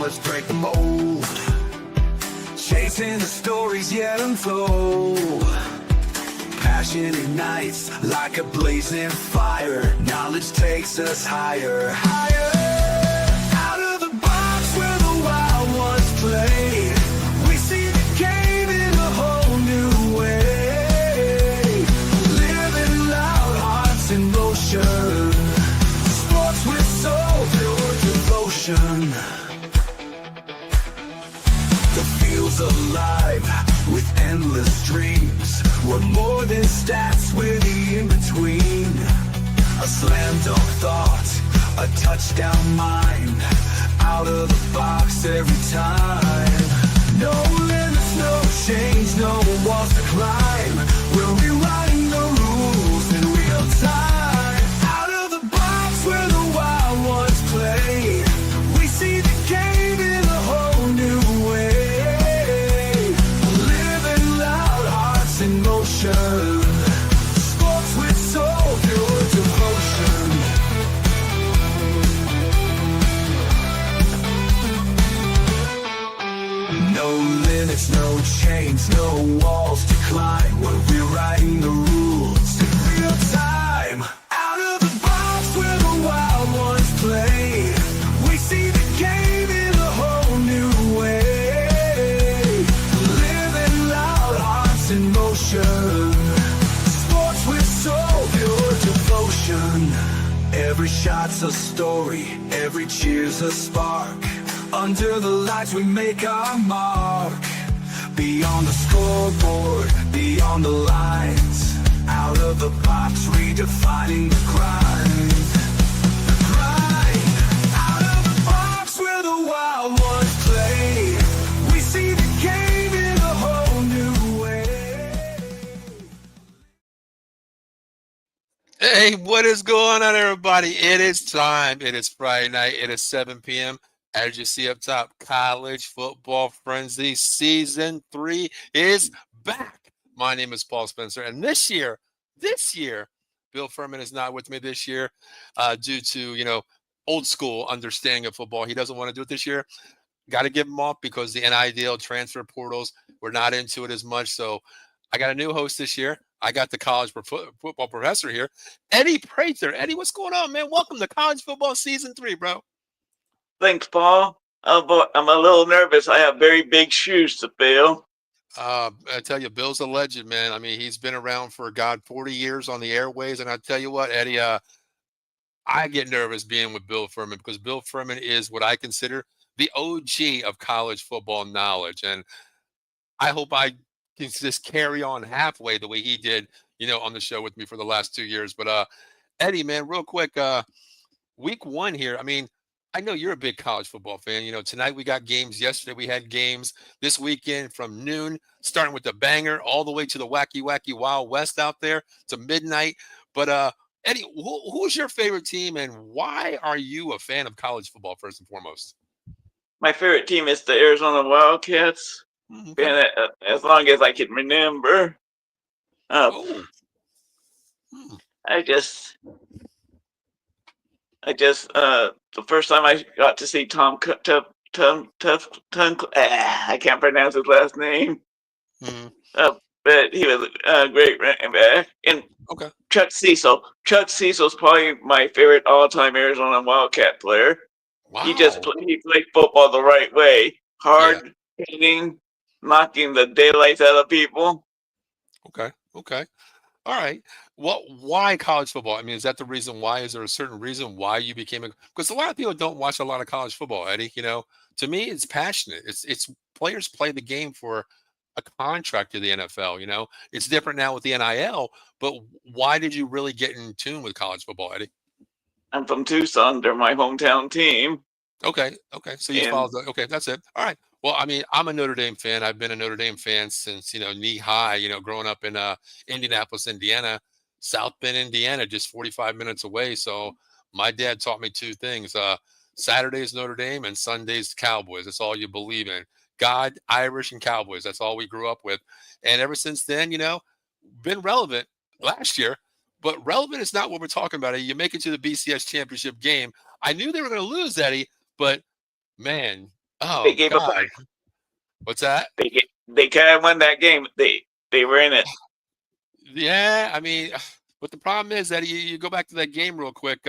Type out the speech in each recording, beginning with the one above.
let's break the mold. Chasing the stories yet untold. Passion ignites like a blazing fire. Knowledge takes us higher, higher. Out of the box where the wild ones play, we see the game in a whole new way. Living loud, hearts in motion. Sports with soul, pure devotion. The field's alive with endless dreams. We're more than stats, we're the in-between. A slam dunk thought, a touchdown mind. Out of the box every time. No limits, no change, no walls to climb. We're rewriting the rules in real time. Out of the box where the wild ones play, we see the game in a whole new way. Living loud, hearts in motion. Sports with soul, pure devotion. No limits, no chains, no walls to climb. We're rewriting the rules in real time. Out of the box where the wild ones play, we see the game in a whole new way. Living loud, hearts in motion. Sports with soul, pure devotion. Every shot's a story, every cheer's a spark. Under the lights we make our mark. Beyond the scoreboard, beyond the lines. Out of the box, redefining the grind. The grind. Out of the box where the wild ones play, we see the game in a whole new way. Hey, what is going on, everybody? It is time. It is Friday night. It is 7 p.m. As you see up top, College Football Frenzy Season 3 is back. My name is Paul Spencer, and this year, Bill Furman is not with me this year due to, old school understanding of football. He doesn't want to do it this year. Got to give him off because the NIL transfer portals, we're not into it as much. So I got a new host this year. I got the college football professor here, Eddie Prather. Eddie, what's going on, man? Welcome to College Football Season 3, bro. Thanks, Paul. I'm a little nervous. I have very big shoes to fill. I tell you, Bill's a legend, man. I mean, he's been around for 40 years on the airways. And I tell you what, Eddie, I get nervous being with Bill Furman because Bill Furman is what I consider the OG of college football knowledge. And I hope I can just carry on halfway the way he did, on the show with me for the last 2 years. But Eddie, man, real quick, week one here. I mean, I know you're a big college football fan. Tonight we got games. Yesterday we had games. This weekend from noon, starting with the banger, all the way to the wacky, Wild West out there to midnight. But Eddie, who's your favorite team, and why are you a fan of college football, first and foremost? My favorite team is the Arizona Wildcats. Okay. And as long as I can remember. The first time I got to see Tom I can't pronounce his last name. But he was a great running back. And Okay. Chuck Cecil. Chuck Cecil's probably my favorite all-time Arizona Wildcat player. Wow. He played football the right way. Hard hitting, knocking the daylights out of people. Okay. All right. Well, why college football? I mean, is that the reason why? Is there a certain reason why you became because a lot of people don't watch a lot of college football, Eddie. To me, it's passionate. It's players play the game for a contract to the NFL. It's different now with the NIL, but why did you really get in tune with college football, Eddie? I'm from Tucson. They're my hometown team. Okay. So you followed okay, that's it. All right. Well, I mean, I'm a Notre Dame fan. I've been a Notre Dame fan since, knee high, growing up in Indianapolis, Indiana, South Bend, Indiana, just 45 minutes away. So my dad taught me two things. Saturday's Notre Dame and Sunday's Cowboys. That's all you believe in. God, Irish, and Cowboys. That's all we grew up with. And ever since then, been relevant last year. But relevant is not what we're talking about. You make it to the BCS championship game. I knew they were going to lose, Eddie, but man, They Oh gave up. God, what's that? They kind of won that game. They were in it. Yeah, I mean, but the problem is that you go back to that game real quick.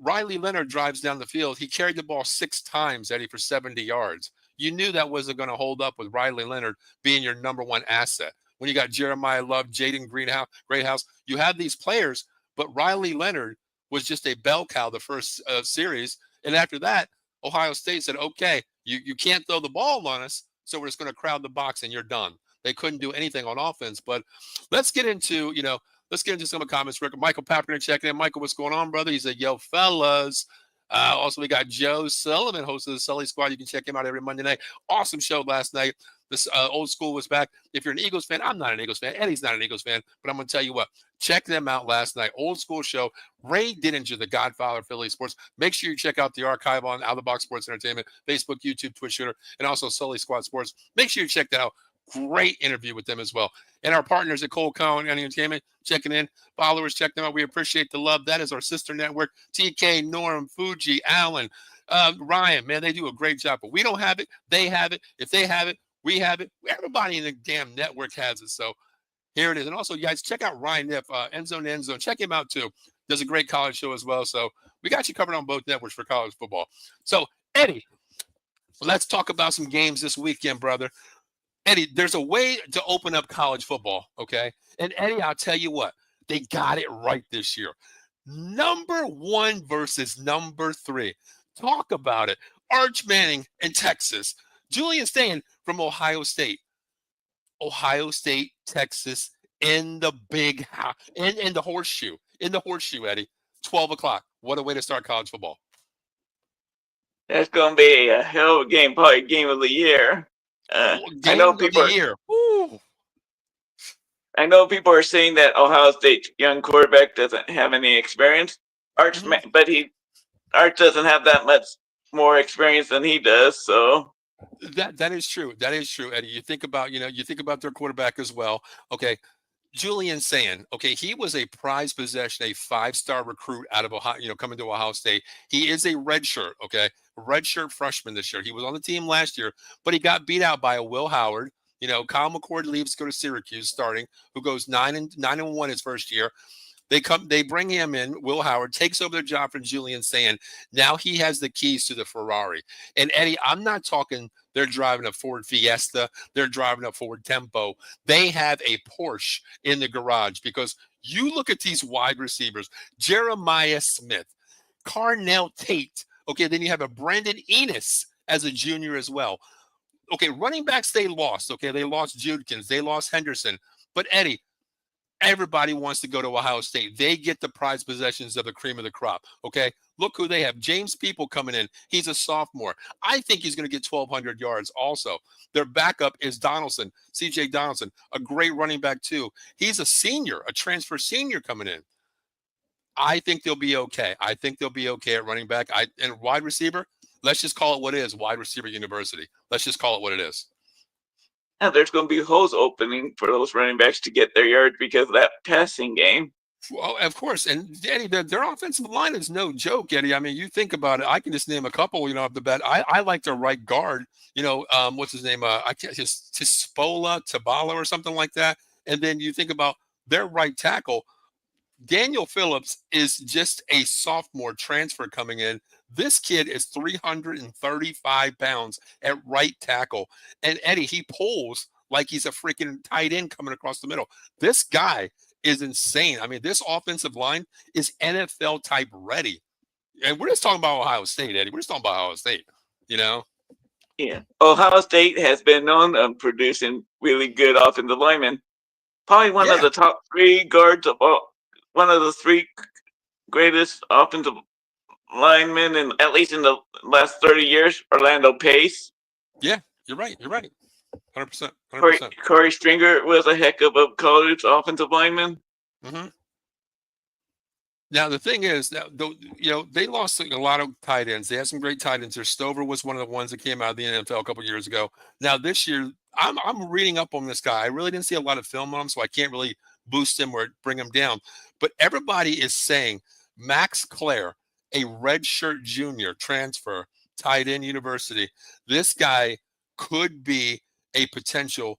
Riley Leonard drives down the field. He carried the ball 6 times, Eddie, for 70 yards. You knew that wasn't going to hold up with Riley Leonard being your number one asset. When you got Jeremiah Love, Jaden Greathouse, you have these players, but Riley Leonard was just a bell cow the first series. And after that, Ohio State said, okay, you can't throw the ball on us, so we're just going to crowd the box and you're done. They couldn't do anything on offense. But let's get into, some of the comments. Michael Papernick checking in. Michael, what's going on, brother? He said, yo, fellas. Also, we got Joe Sullivan, host of the Sully Squad. You can check him out every Monday night. Awesome show last night. This old school was back. If you're an Eagles fan, I'm not an Eagles fan. Eddie's not an Eagles fan. But I'm going to tell you what. Check them out last night. Old school show. Ray Dininger, the godfather of Philly sports. Make sure you check out the archive on Out of the Box Sports Entertainment, Facebook, YouTube, Twitch, Twitter, and also Sully Squad Sports. Make sure you check that out. Great interview with them as well. And our partners at Cole Cowan Entertainment checking in. Followers, check them out. We appreciate the love. That is our sister network. TK, Norm, Fuji, Allen, Ryan. Man, they do a great job. But we don't have it. They have it. If they have it, we have it. Everybody in the damn network has it. So here it is. And also, you guys, check out Ryan Niff, End Zone to End Zone. Check him out, too. Does a great college show as well. So we got you covered on both networks for college football. So, Eddie, let's talk about some games this weekend, brother. Eddie, there's a way to open up college football, okay? And Eddie, I'll tell you what, they got it right this year. Number 1 versus number 3. Talk about it. Arch Manning in Texas. Julian Stain from Ohio State. Ohio State, Texas, in the big house, in the horseshoe. In the horseshoe, Eddie. 12 o'clock. What a way to start college football. That's going to be a hell of a game, probably game of the year. I know people are saying that Ohio State's young quarterback doesn't have any experience. Arch doesn't have that much more experience than he does. So that is true. That is true, Eddie. You think about their quarterback as well. Okay. Julian Sand, okay, he was a prized possession, a 5-star recruit out of Ohio, coming to Ohio State. He is a redshirt, okay, redshirt freshman this year. He was on the team last year, but he got beat out by a Will Howard. Kyle McCord leaves to go to Syracuse, starting, who goes 9-1 his first year. They bring him in. Will Howard takes over the job from Julian Sand. Now he has the keys to the Ferrari. And Eddie, I'm not talking they're driving a Ford Fiesta. They're driving a Ford Tempo. They have a Porsche in the garage, because you look at these wide receivers, Jeremiah Smith, Carnell Tate. Okay, then you have a Brandon Enos as a junior as well. Okay, running backs they lost. Okay, they lost Judkins. They lost Henderson. But Eddie, everybody wants to go to Ohio State. They get the prized possessions of the cream of the crop. Okay, look who they have. James People coming in. He's a sophomore. I think he's going to get 1,200 yards also. Their backup is Donaldson, C.J. Donaldson, a great running back too. He's a senior, a transfer senior coming in. I think they'll be okay. I think they'll be okay at running back. And wide receiver, let's just call it what it is, wide receiver university. Let's just call it what it is. And there's going to be holes opening for those running backs to get their yards because of that passing game. Well, of course. And Eddie, their offensive line is no joke, Eddie. I mean, you think about it. I can just name a couple, off the bat. I like their right guard, what's his name? I can't just Tabala or something like that. And then you think about their right tackle. Daniel Phillips is just a sophomore transfer coming in. This kid is 335 pounds at right tackle. And Eddie, he pulls like he's a freaking tight end coming across the middle. This guy is insane. I mean, this offensive line is NFL type ready. And we're just talking about Ohio State, Eddie. We're just talking about Ohio State, Yeah. Ohio State has been known on producing really good offensive linemen. Probably one of the top 3 guards of all. One of the 3 greatest offensive linemen, at least in the last 30 years, Orlando Pace. Yeah, you're right. 100%. Corey Stringer was a heck of a college offensive lineman. Mm-hmm. Now, the thing is, they lost a lot of tight ends. They had some great tight ends. Their Stover was one of the ones that came out of the NFL a couple years ago. Now, this year, I'm reading up on this guy. I really didn't see a lot of film on him, so I can't really boost him or bring him down. But everybody is saying Max Clare, a redshirt junior transfer tight end university. This guy could be a potential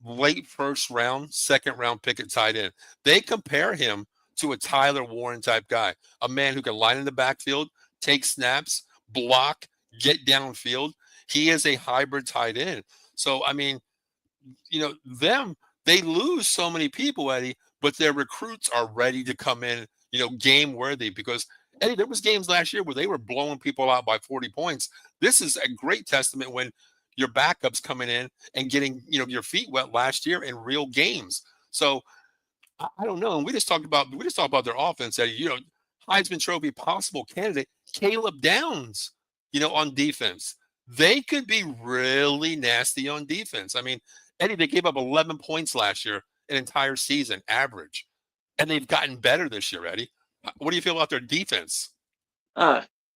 late first round, second round pick at tight end. They compare him to a Tyler Warren type guy, a man who can line in the backfield, take snaps, block, get downfield. He is a hybrid tight end. So, I mean, they lose so many people, Eddie, but their recruits are ready to come in, game worthy, because Eddie, there was games last year where they were blowing people out by 40 points. This is a great testament when your backups coming in and getting, your feet wet last year in real games. So I don't know. And we just talked about their offense, Eddie. Heisman Trophy possible candidate, Caleb Downs, on defense. They could be really nasty on defense. I mean, Eddie, they gave up 11 points last year, an entire season average. And they've gotten better this year, Eddie. What do you feel about their defense?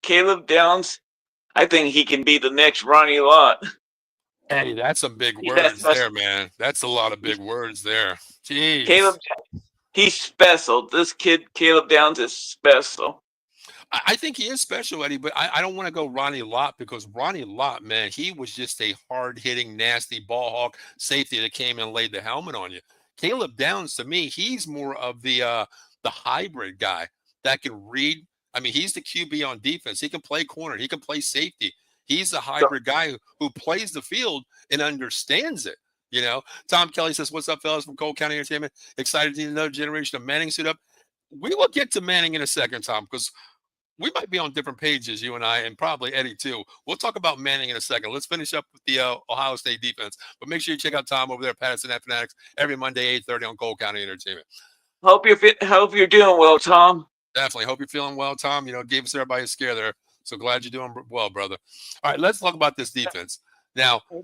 Caleb Downs, I think he can be the next Ronnie Lott. Eddie, that's some big words there, man. That's a lot of big words there. Jeez. Caleb, he's special. This kid, Caleb Downs, is special. I think he is special, Eddie, but I don't want to go Ronnie Lott, because Ronnie Lott, man, he was just a hard-hitting, nasty ball hawk safety that came and laid the helmet on you. Caleb Downs, to me, he's more of the hybrid guy that can read. I mean, he's the QB on defense. He can play corner. He can play safety. He's the hybrid guy who plays the field and understands it. Tom Kelly says, "What's up, fellas from Cole County Entertainment? Excited to see another generation of Manning suit up." We will get to Manning in a second, Tom, because we might be on different pages, you and I, and probably Eddie too. We'll talk about Manning in a second. Let's finish up with the Ohio State defense. But make sure you check out Tom over there at Patterson Fanatics every Monday, 8:30 on Cole County Entertainment. Hope you're doing well, Tom. Definitely. Hope you're feeling well, Tom. Gave us everybody a scare there. So glad you're doing well, brother. All right, let's talk about this defense. Now, you're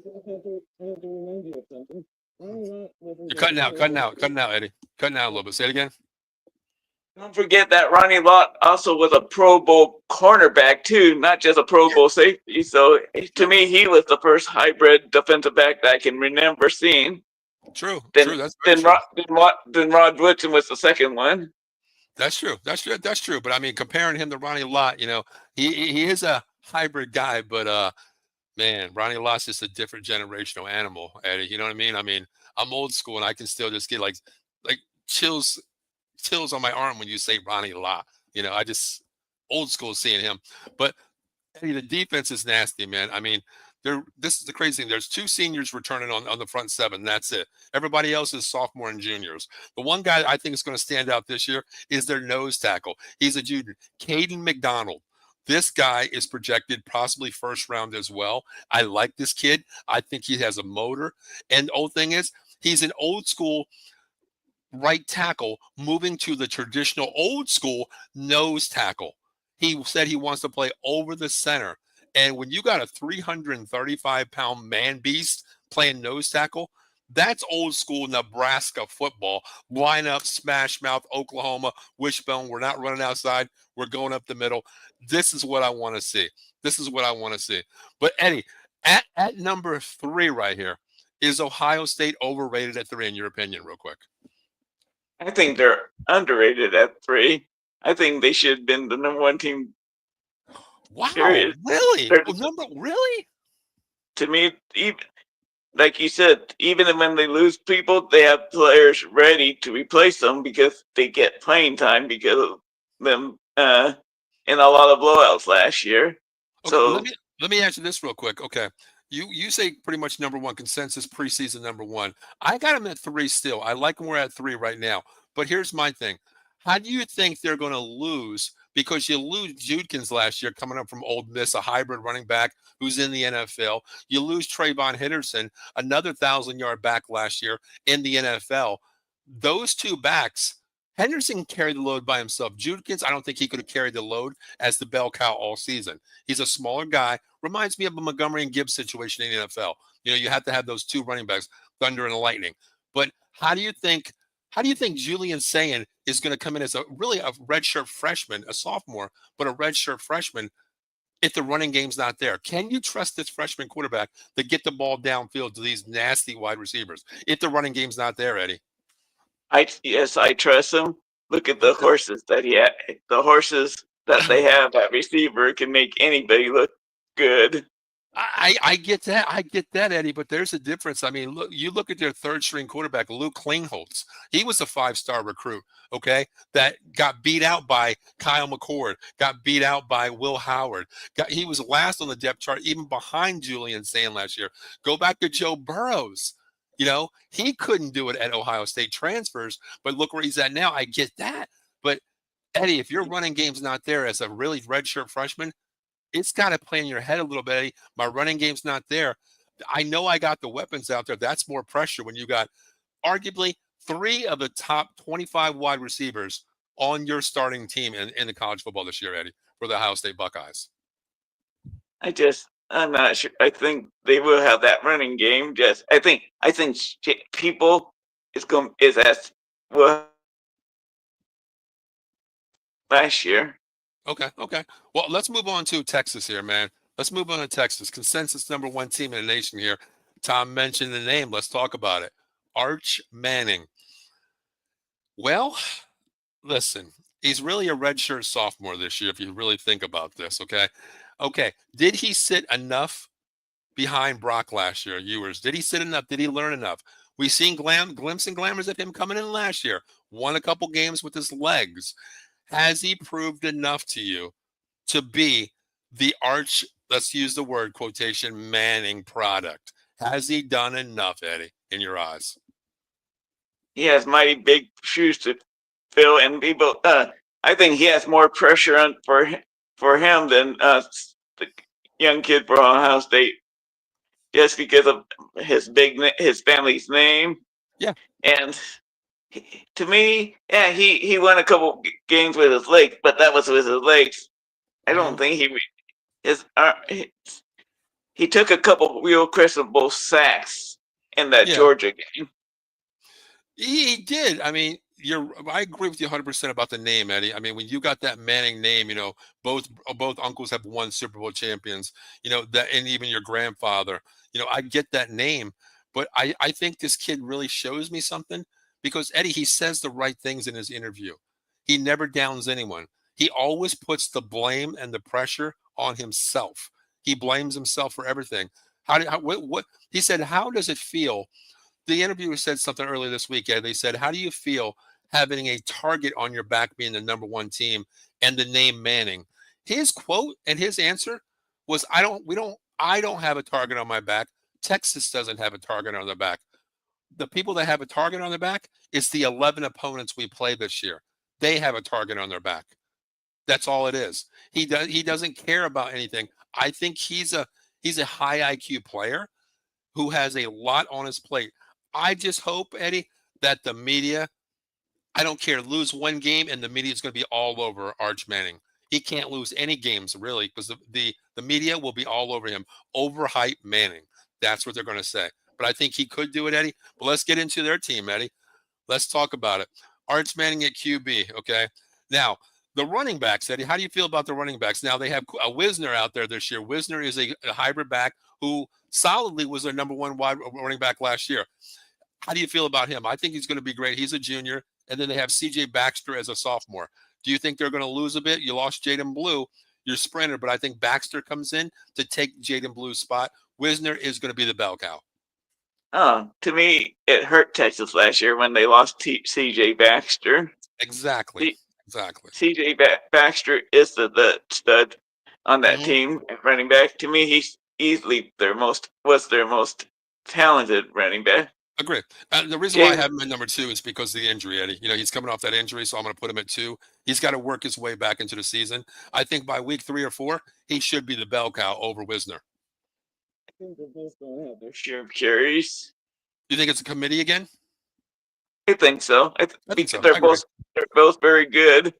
cutting out, Eddie. Cutting out a little bit. Say it again. Don't forget that Ronnie Lott also was a Pro Bowl cornerback too, not just a Pro Bowl safety. So to me, he was the first hybrid defensive back that I can remember seeing. True. Then Rod Woodson was the second one. That's true. But I mean, comparing him to Ronnie Lott, he is a hybrid guy, but man, Ronnie Lott's just a different generational animal, Eddie. You know what I mean? I mean, I'm old school and I can still just get like chills on my arm when you say Ronnie Lott. I just old school seeing him. But Eddie, the defense is nasty, man. I mean, this is the crazy thing. There's two seniors returning on the front seven. That's it. Everybody else is sophomore and juniors. The one guy I think is going to stand out this year is their nose tackle. He's a junior, Caden McDonald. This guy is projected possibly first round as well. I like this kid. I think he has a motor. And the old thing is, he's an old school right tackle moving to the traditional old school nose tackle. He said he wants to play over the center. And when you got a 335-pound man beast playing nose tackle, that's old school Nebraska football. Line up, smash mouth, Oklahoma, wishbone. We're not running outside. We're going up the middle. This is what I want to see. But Eddie, at number 3 right here, is Ohio State overrated at 3 in your opinion, real quick? I think they're underrated at 3. I think they should have been the number 1 team. Wow, period. Really? Really? To me, even, like you said, even when they lose people, they have players ready to replace them because they get playing time because of them in a lot of blowouts last year. Okay, so let me answer this real quick. Okay. You say pretty much number 1 consensus preseason number 1. I got them at 3 still. I like them. We're at 3 right now. But here's my thing. How do you think they're going to lose? Because you lose Judkins last year coming up from Ole Miss, a hybrid running back who's in the NFL. You lose Trayvon Henderson, another 1,000-yard back last year in the NFL. Those two backs, Henderson carried the load by himself. Judkins, I don't think he could have carried the load as the bell cow all season. He's a smaller guy. Reminds me of a Montgomery and Gibbs situation in the NFL. You have to have those two running backs, Thunder and Lightning. But how do you think Julian Sayin is going to come in as a redshirt freshman, a sophomore, but a redshirt freshman if the running game's not there? Can you trust this freshman quarterback to get the ball downfield to these nasty wide receivers if the running game's not there, Eddie? Yes, I trust him. Look at the horses that he had. The horses that they have at receiver can make anybody look good. I get that, Eddie. But there's a difference. I mean, look at their third string quarterback, Luke Klingholz. He was a 5-star recruit, okay, that got beat out by Kyle McCord, got beat out by Will Howard. He was last on the depth chart, even behind Julian Sand last year. Go back to Joe Burrows. You know, he couldn't do it at Ohio State transfers, but look where he's at now. I get that. But Eddie, if your running game's not there as a really redshirt freshman, it's got to play in your head a little bit, Eddie. My running game's not there. I know I got the weapons out there. That's more pressure when you got arguably 3 of the top 25 wide receivers on your starting team in the college football this year, Eddie, for the Ohio State Buckeyes. I'm not sure. I think they will have that running game. I think people is as well last year. Okay. Well, let's move on to Texas here, man. Let's move on to Texas. Consensus #1 team in the nation here. Tom mentioned the name. Let's talk about it. Arch Manning. Well, listen, he's really a redshirt sophomore this year if you really think about this, okay? Okay, did he sit enough behind Brock last year, Ewers? Did he sit enough? Did he learn enough? We've seen glimpses and glamours of him coming in last year. Won a couple games with his legs. Has he proved enough to you to be the Arch, let's use the word quotation, Manning product? Has he done enough, Eddie, in your eyes? He has mighty big shoes to fill, and people. I think he has more pressure for him than the young kid from Ohio State, just because of his family's name. Yeah, and to me, yeah, he won a couple games with his legs, but that was with his legs. I don't think he took a couple real questionable sacks in that Georgia game. He did. I mean, I agree with you 100% about the name, Eddie. I mean, when you got that Manning name, you know, both uncles have won Super Bowl champions, you know, that, and even your grandfather, you know, I get that name, but I think this kid really shows me something because Eddie, he says the right things in his interview. He never downs anyone. He always puts the blame and the pressure on himself. He blames himself for everything. What he said, how does it feel? The interviewer said something earlier this week. They said, how do you feel having a target on your back being the #1 team and the name Manning? His quote and his answer was, I don't have a target on my back. Texas doesn't have a target on their back. The people that have a target on their back is the 11 opponents we play this year. They have a target on their back. That's all it is. He doesn't care about anything. I think he's a high IQ player who has a lot on his plate. I just hope, Eddie, that the media, I don't care, lose one game and the media is going to be all over Arch Manning. He can't lose any games, really, because the media will be all over him. Overhype Manning. That's what they're going to say. But I think he could do it, Eddie. But let's get into their team, Eddie. Let's talk about it. Arch Manning at QB, okay? Now, the running backs, Eddie, how do you feel about the running backs? Now, they have a Wisner out there this year. Wisner is a hybrid back who solidly was their #1 wide running back last year. How do you feel about him? I think he's going to be great. He's a junior. And then they have C.J. Baxter as a sophomore. Do you think they're going to lose a bit? You lost Jaden Blue, your sprinter, but I think Baxter comes in to take Jaden Blue's spot. Wisner is going to be the bell cow. To me, it hurt Texas last year when they lost C.J. Baxter. Exactly. C.J. Baxter is the stud on that team at running back. To me, he's easily their most talented running back. Agree. The reason why I have him at #2 is because of the injury, Eddie. You know, he's coming off that injury, so I'm going to put him at 2. He's got to work his way back into the season. I think by week 3 or 4, he should be the bell cow over Wisner. I think they're both going to have their share of carries. You think it's a committee again? I think so. I think so. They're both very good.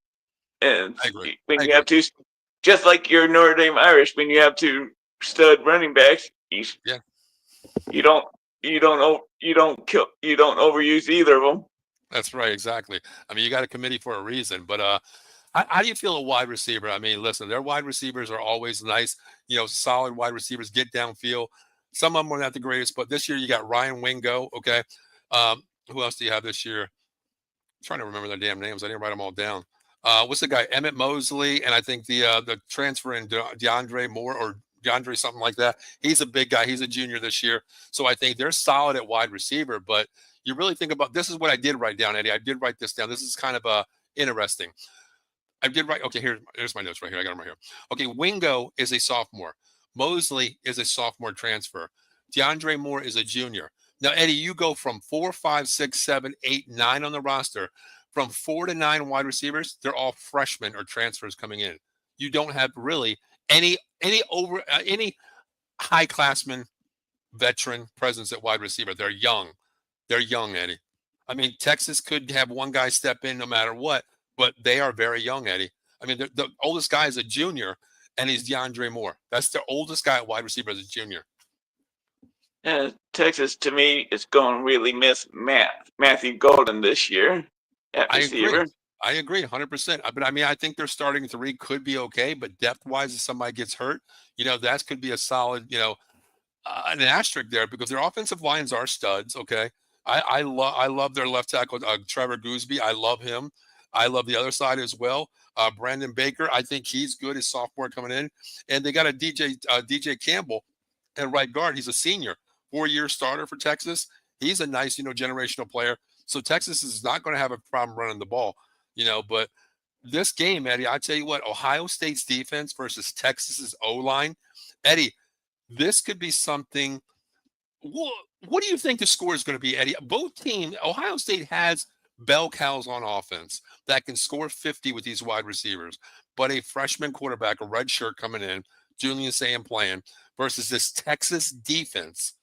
And I agree. You have two, just like your Notre Dame Irish, when you have 2 stud running backs, you don't overuse either of them. That's right, exactly. I mean, you got a committee for a reason. But how do you feel a wide receiver? I mean, listen, their wide receivers are always nice. You know, solid wide receivers get downfield. Some of them are not the greatest, but this year you got Ryan Wingo. Okay, who else do you have this year? I'm trying to remember their damn names. I didn't write them all down. What's the guy? Emmett Mosley, and I think the transfer in DeAndre Moore or DeAndre, something like that. He's a big guy. He's a junior this year. So I think they're solid at wide receiver. But you really think about, this is what I did write down, Eddie. I did write this down. This is kind of interesting. I did write, okay, here's my notes right here. I got them right here. Okay, Wingo is a sophomore. Mosley is a sophomore transfer. DeAndre Moore is a junior. Now, Eddie, you go from 4, 5, 6, 7, 8, 9 on the roster. From 4 to 9 wide receivers, they're all freshmen or transfers coming in. You don't have really any high classman veteran presence at wide receiver. They're young. They're young, Eddie. I mean, Texas could have one guy step in no matter what, but they are very young, Eddie. I mean, the oldest guy is a junior, and he's DeAndre Moore. That's the oldest guy at wide receiver as a junior. Texas, to me, is going to really miss Matthew Golden this year at receiver. I agree 100%. But I mean, I think their starting 3 could be okay, but depth-wise, if somebody gets hurt, that could be a solid, an asterisk there, because their offensive lines are studs. Okay, I love their left tackle, Trevor Gooseby. I love him. I love the other side as well. Brandon Baker, I think he's good as sophomore coming in, and they got a DJ Campbell at right guard. He's a senior, 4-year starter for Texas. He's a nice, generational player. So Texas is not going to have a problem running the ball, But this game, Eddie, I tell you what, Ohio State's defense versus Texas's O-line, Eddie, this could be something. What do you think the score is going to be, Eddie? Both teams, Ohio State has bell cows on offense that can score 50 with these wide receivers, but a freshman quarterback, a red shirt coming in, Julian Sayin playing, versus this Texas defense.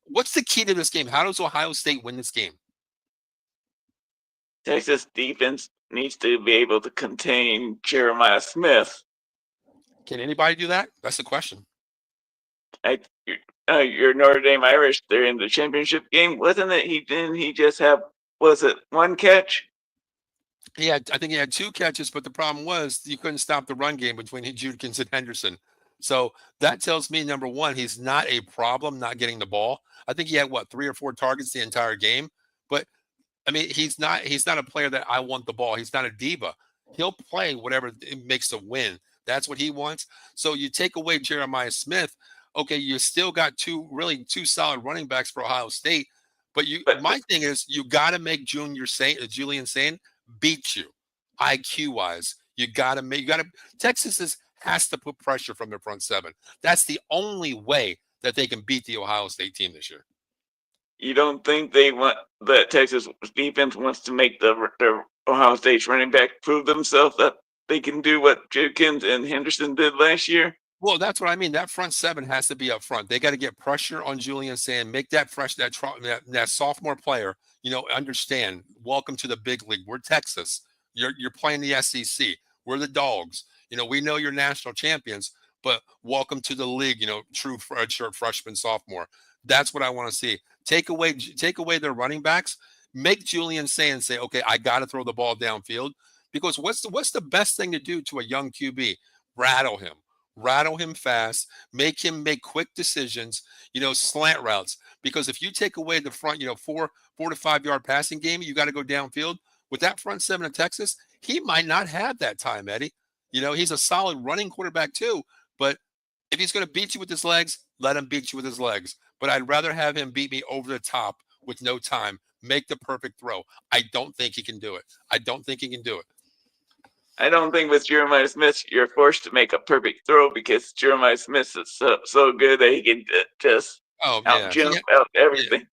What's the key to this game? How does Ohio State win this game? Texas defense needs to be able to contain Jeremiah Smith. Can anybody do that? That's the question. Your Notre Dame Irish, they're in the championship game. Wasn't it? Didn't he just have, was it 1 catch? Yeah, I think he had 2 catches, but the problem was you couldn't stop the run game between Judkins and Henderson. So that tells me, number one, he's not a problem not getting the ball. I think he had 3 or 4 targets the entire game. But I mean, he's not a player that I want the ball. He's not a diva. He'll play whatever it makes a win. That's what he wants. So you take away Jeremiah Smith. Okay, you still got 2 solid running backs for Ohio State. But my thing is, you got to make Julian Sayin beat you, IQ wise. Texas has to put pressure from their front 7. That's the only way that they can beat the Ohio State team this year. You don't think that Texas defense wants to make their Ohio State's running back prove themselves that they can do what Judkins and Henderson did last year? Well, that's what I mean. That front 7 has to be up front. They got to get pressure on Julian Sayin, make that that sophomore player, understand. Welcome to the big league. We're Texas. You're playing the SEC. We're the dogs. We know you're national champions, but welcome to the league. True redshirt freshman, sophomore. That's what I want to see. Take away their running backs. Make Julian Sayin say, okay, I got to throw the ball downfield, because what's the best thing to do to a young QB? Rattle him fast, make him make quick decisions, slant routes. Because if you take away the front, 4 to 5 yard passing game, you got to go downfield. With that front 7 of Texas, he might not have that time, Eddie. He's a solid running quarterback too, but if he's going to beat you with his legs, let him beat you with his legs. But I'd rather have him beat me over the top with no time, make the perfect throw. I don't think he can do it. I don't think with Jeremiah Smith, you're forced to make a perfect throw, because Jeremiah Smith is so good that he can just out-jump out everything. Yeah.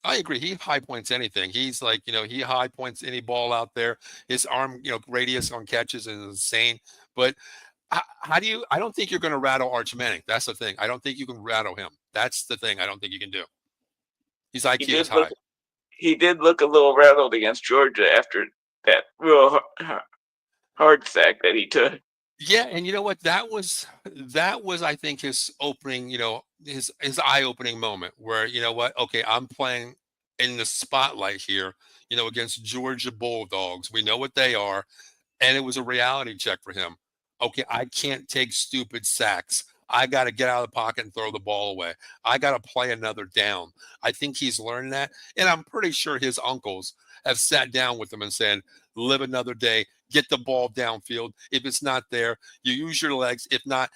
I agree. He high points anything. He's like, he high points any ball out there. His arm, radius on catches is insane. But I don't think you're going to rattle Arch Manning. That's the thing. I don't think you can rattle him. That's the thing I don't think you can do. His IQ is high. He did look a little rattled against Georgia after that real hard sack that he took. Yeah, and you know what? That was I think his opening, his eye-opening moment where, okay, I'm playing in the spotlight here, against Georgia Bulldogs. We know what they are, and it was a reality check for him. Okay, I can't take stupid sacks. I got to get out of the pocket and throw the ball away. I got to play another down. I think he's learned that, and I'm pretty sure his uncles have sat down with him and said, live another day, get the ball downfield. If it's not there, you use your legs. If not,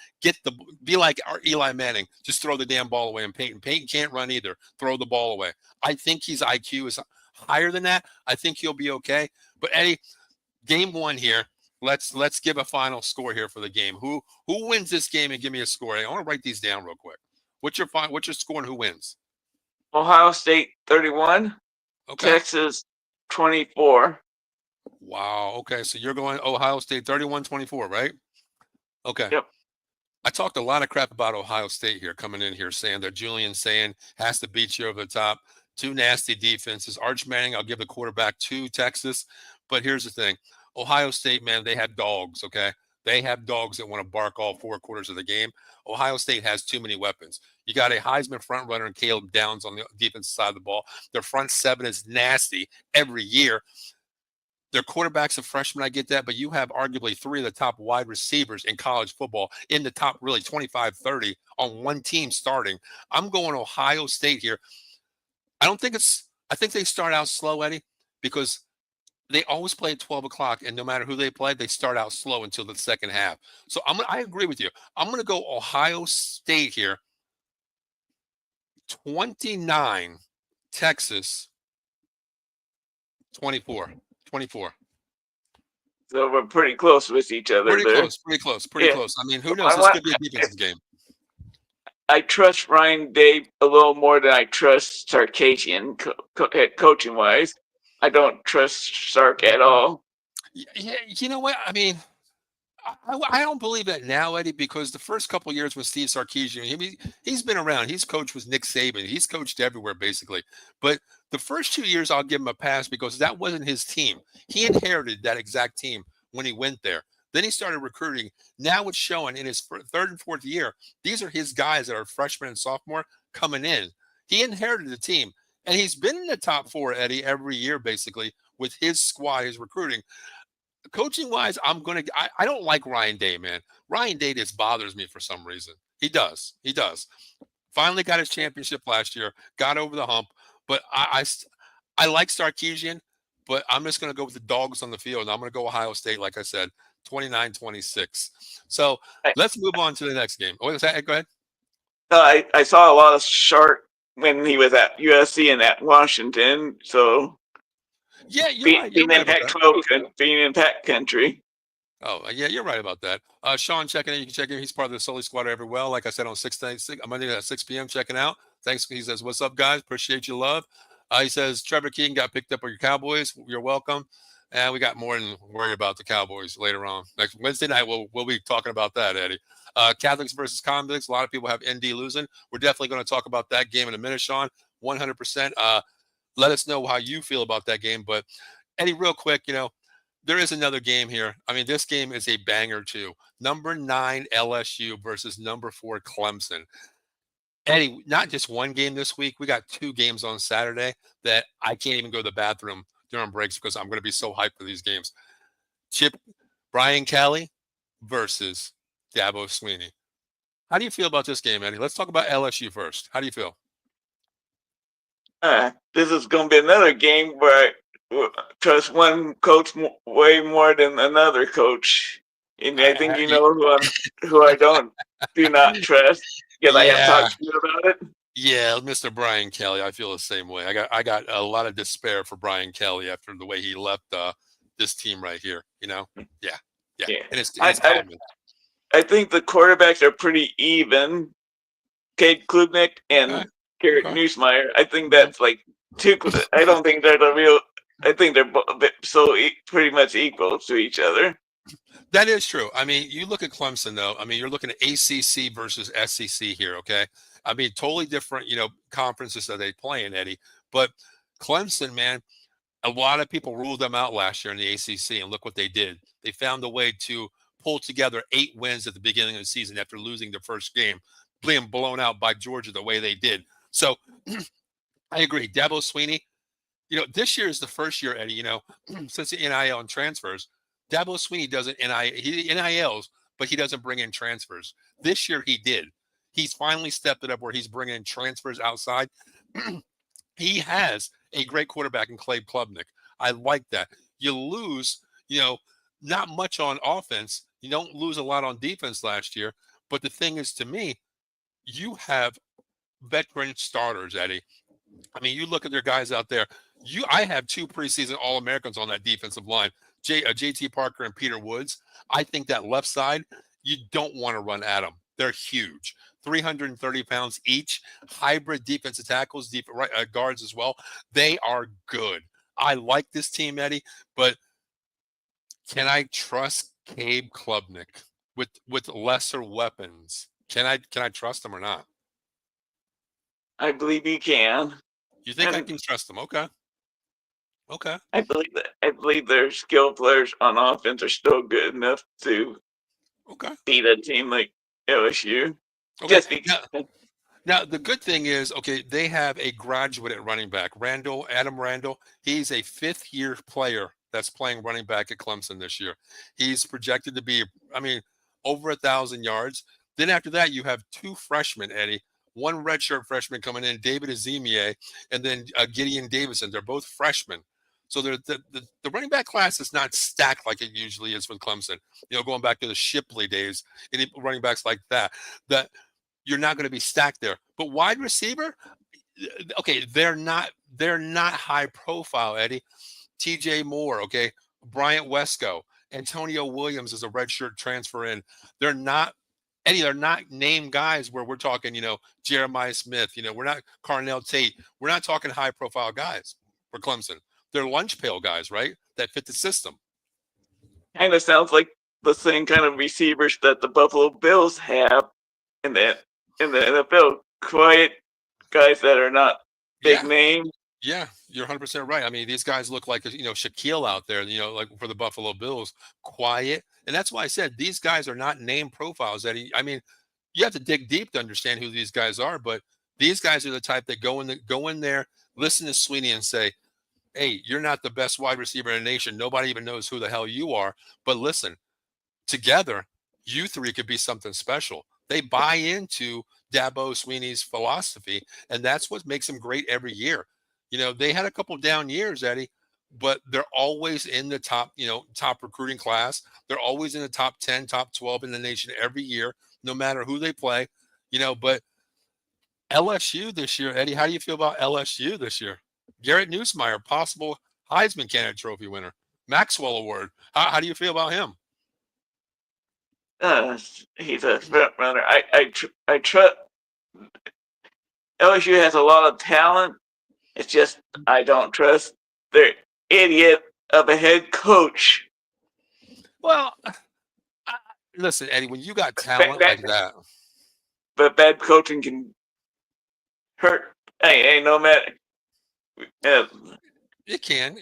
be like our Eli Manning. Just throw the damn ball away. And Peyton can't run either. Throw the ball away. I think his IQ is higher than that. I think he'll be okay. But Eddie, game one here. Let's give a final score here for the game. Who wins this game, and give me a score. I want to write these down real quick. What's your score and who wins? Ohio State 31, Okay. Texas 24. Wow. Okay. So you're going Ohio State 31-24, right? Okay. Yep. I talked a lot of crap about Ohio State here coming in here saying that Julian Sayin has to beat you over the top. Two nasty defenses. Arch Manning, I'll give the quarterback to Texas. But here's the thing. Ohio State, man, they have dogs, okay? They have dogs that want to bark all 4 quarters of the game. Ohio State has too many weapons. You got a Heisman front runner and Caleb Downs on the defensive side of the ball. Their front seven is nasty every year. Their quarterback's a freshman, I get that, but you have arguably 3 of the top wide receivers in college football in the top really 25, 30 on one team starting. I'm going Ohio State here. I think they start out slow, Eddie, because they always play at 12 o'clock, and no matter who they play, they start out slow until the second half. So I agree with you. I'm going to go Ohio State here. 29, Texas 24. So we're pretty close with each other. Pretty there. close. Yeah. Close. I mean, who knows? This could be a defensive game. I trust Ryan Day a little more than I trust Sarkisian coaching wise. I don't trust Sark at all. Yeah, you know what? I mean, I don't believe that now, Eddie, because the first couple of years with Steve Sarkisian, he's been around. He's coached with Nick Saban. He's coached everywhere, basically. But the first 2 years, I'll give him a pass because that wasn't his team. He inherited that exact team when he went there. Then he started recruiting. Now it's showing in his third and fourth year. These are his guys that are freshmen and sophomore coming in. He inherited the team. And he's been in the top 4, Eddie, every year, basically, with his squad, his recruiting. Coaching-wise, I don't like Ryan Day, man. Ryan Day just bothers me for some reason. He does. Finally got his championship last year, got over the hump. But I like Sarkisian, but I'm just going to go with the dogs on the field. And I'm going to go Ohio State, like I said, 29-26. So let's move on to the next game. What was that? Go ahead. I saw a lot of Shark when he was at USC and at Washington. So yeah, you're right. Being in Pac country. Oh, yeah, you're right about that. Sean checking in. You can check in. He's part of the Sully Squad every well. Like I said, on Monday at 6 p.m. checking out. Thanks. He says, "What's up, guys? Appreciate your love." He says, "Trevor Keegan got picked up by your Cowboys. You're welcome." And we got more than worry about the Cowboys later on. Next Wednesday night, we'll be talking about that, Eddie. Catholics versus convicts. A lot of people have ND losing. We're definitely going to talk about that game in a minute, Sean. 100%. Let us know how you feel about that game. But Eddie, real quick, there is another game here. I mean, this game is a banger too. Number 9 LSU versus number 4 Clemson. Eddie, not just one game this week. We got 2 games on Saturday that I can't even go to the bathroom during breaks because I'm going to be so hyped for these games. Brian Kelly versus Dabo Swinney. How do you feel about this game, Eddie? Let's talk about LSU first. How do you feel? This is going to be another game where I trust one coach way more than another coach. And I think you know who I do not trust because I have talked to you about it. Yeah, Mr. Brian Kelly. I feel the same way. I got a lot of despair for Brian Kelly after the way he left this team right here. Yeah. And it's I think the quarterbacks are pretty even. Cade Klubnik and Garrett Nussmeier. I think that's like 2. I don't think they're the real. I think they're pretty much equal to each other. That is true. I mean, you look at Clemson, though. I mean, you're looking at ACC versus SEC here, okay? I mean, totally different, conferences that they play in, Eddie. But Clemson, man, a lot of people ruled them out last year in the ACC, and look what they did. They found a way to pull together 8 wins at the beginning of the season after losing their first game, being blown out by Georgia the way they did. So I agree. Dabo Swinney, this year is the first year, Eddie, since the NIL and transfers, Dabo Swinney doesn't NILs, but he doesn't bring in transfers. This year he did. He's finally stepped it up where he's bringing in transfers outside. He has a great quarterback in Cade Klubnik. I like that. You lose, not much on offense. You don't lose a lot on defense last year. But the thing is, to me, you have veteran starters, Eddie. I mean, you look at their guys out there. I have 2 preseason All-Americans on that defensive line, J.T. Parker and Peter Woods. I think that left side, you don't want to run at them. They're huge, 330 pounds each, hybrid defensive tackles, guards as well. They are good. I like this team, Eddie, but can I trust Gabe Klubnik with lesser weapons? Can I trust him or not? I believe you can. You think I can trust him? Okay. I believe their skill players on offense are still good enough to beat a team like LSU. Okay. Just because. Now, the good thing is, they have a graduate at running back, Adam Randall. He's a 5th-year player that's playing running back at Clemson this year. He's projected to be, over 1,000 yards. Then after that, you have 2 freshmen, Eddie. One redshirt freshman coming in, David Azemier, and then Gideon Davison. They're both freshmen. So the running back class is not stacked like it usually is with Clemson. Going back to the Shipley days, any running backs like that you're not going to be stacked there. But wide receiver, they're not high profile, Eddie. TJ Moore, Bryant Wesco, Antonio Williams is a redshirt transfer in. They're not name guys where we're talking, Jeremiah Smith, we're not Carnell Tate. We're not talking high profile guys for Clemson. They're lunch pail guys, right? That fit the system. Kind of sounds like the same kind of receivers that the Buffalo Bills have in the NFL. Quiet guys that are not big names. Yeah, you're 100% right. These guys look like, Shaquille out there, like for the Buffalo Bills, quiet. And that's why I said these guys are not name profiles. You have to dig deep to understand who these guys are, but these guys are the type that go in there, listen to Sweeney and say, hey, you're not the best wide receiver in the nation. Nobody even knows who the hell you are. But listen, together, you 3 could be something special. They buy into Dabo Sweeney's philosophy, and that's what makes them great every year. They had a couple down years, Eddie, but they're always in the top recruiting class. They're always in the top 10, top 12 in the nation every year, no matter who they play. But LSU this year, Eddie, how do you feel about LSU this year? Garrett Nussmeier, possible Heisman candidate trophy winner, Maxwell Award. How do you feel about him? He's a front runner. I trust. LSU has a lot of talent. It's just I don't trust their idiot of a head coach. Well, listen, Eddie, when you got talent like that, but bad coaching can hurt. Hey, no matter. It can.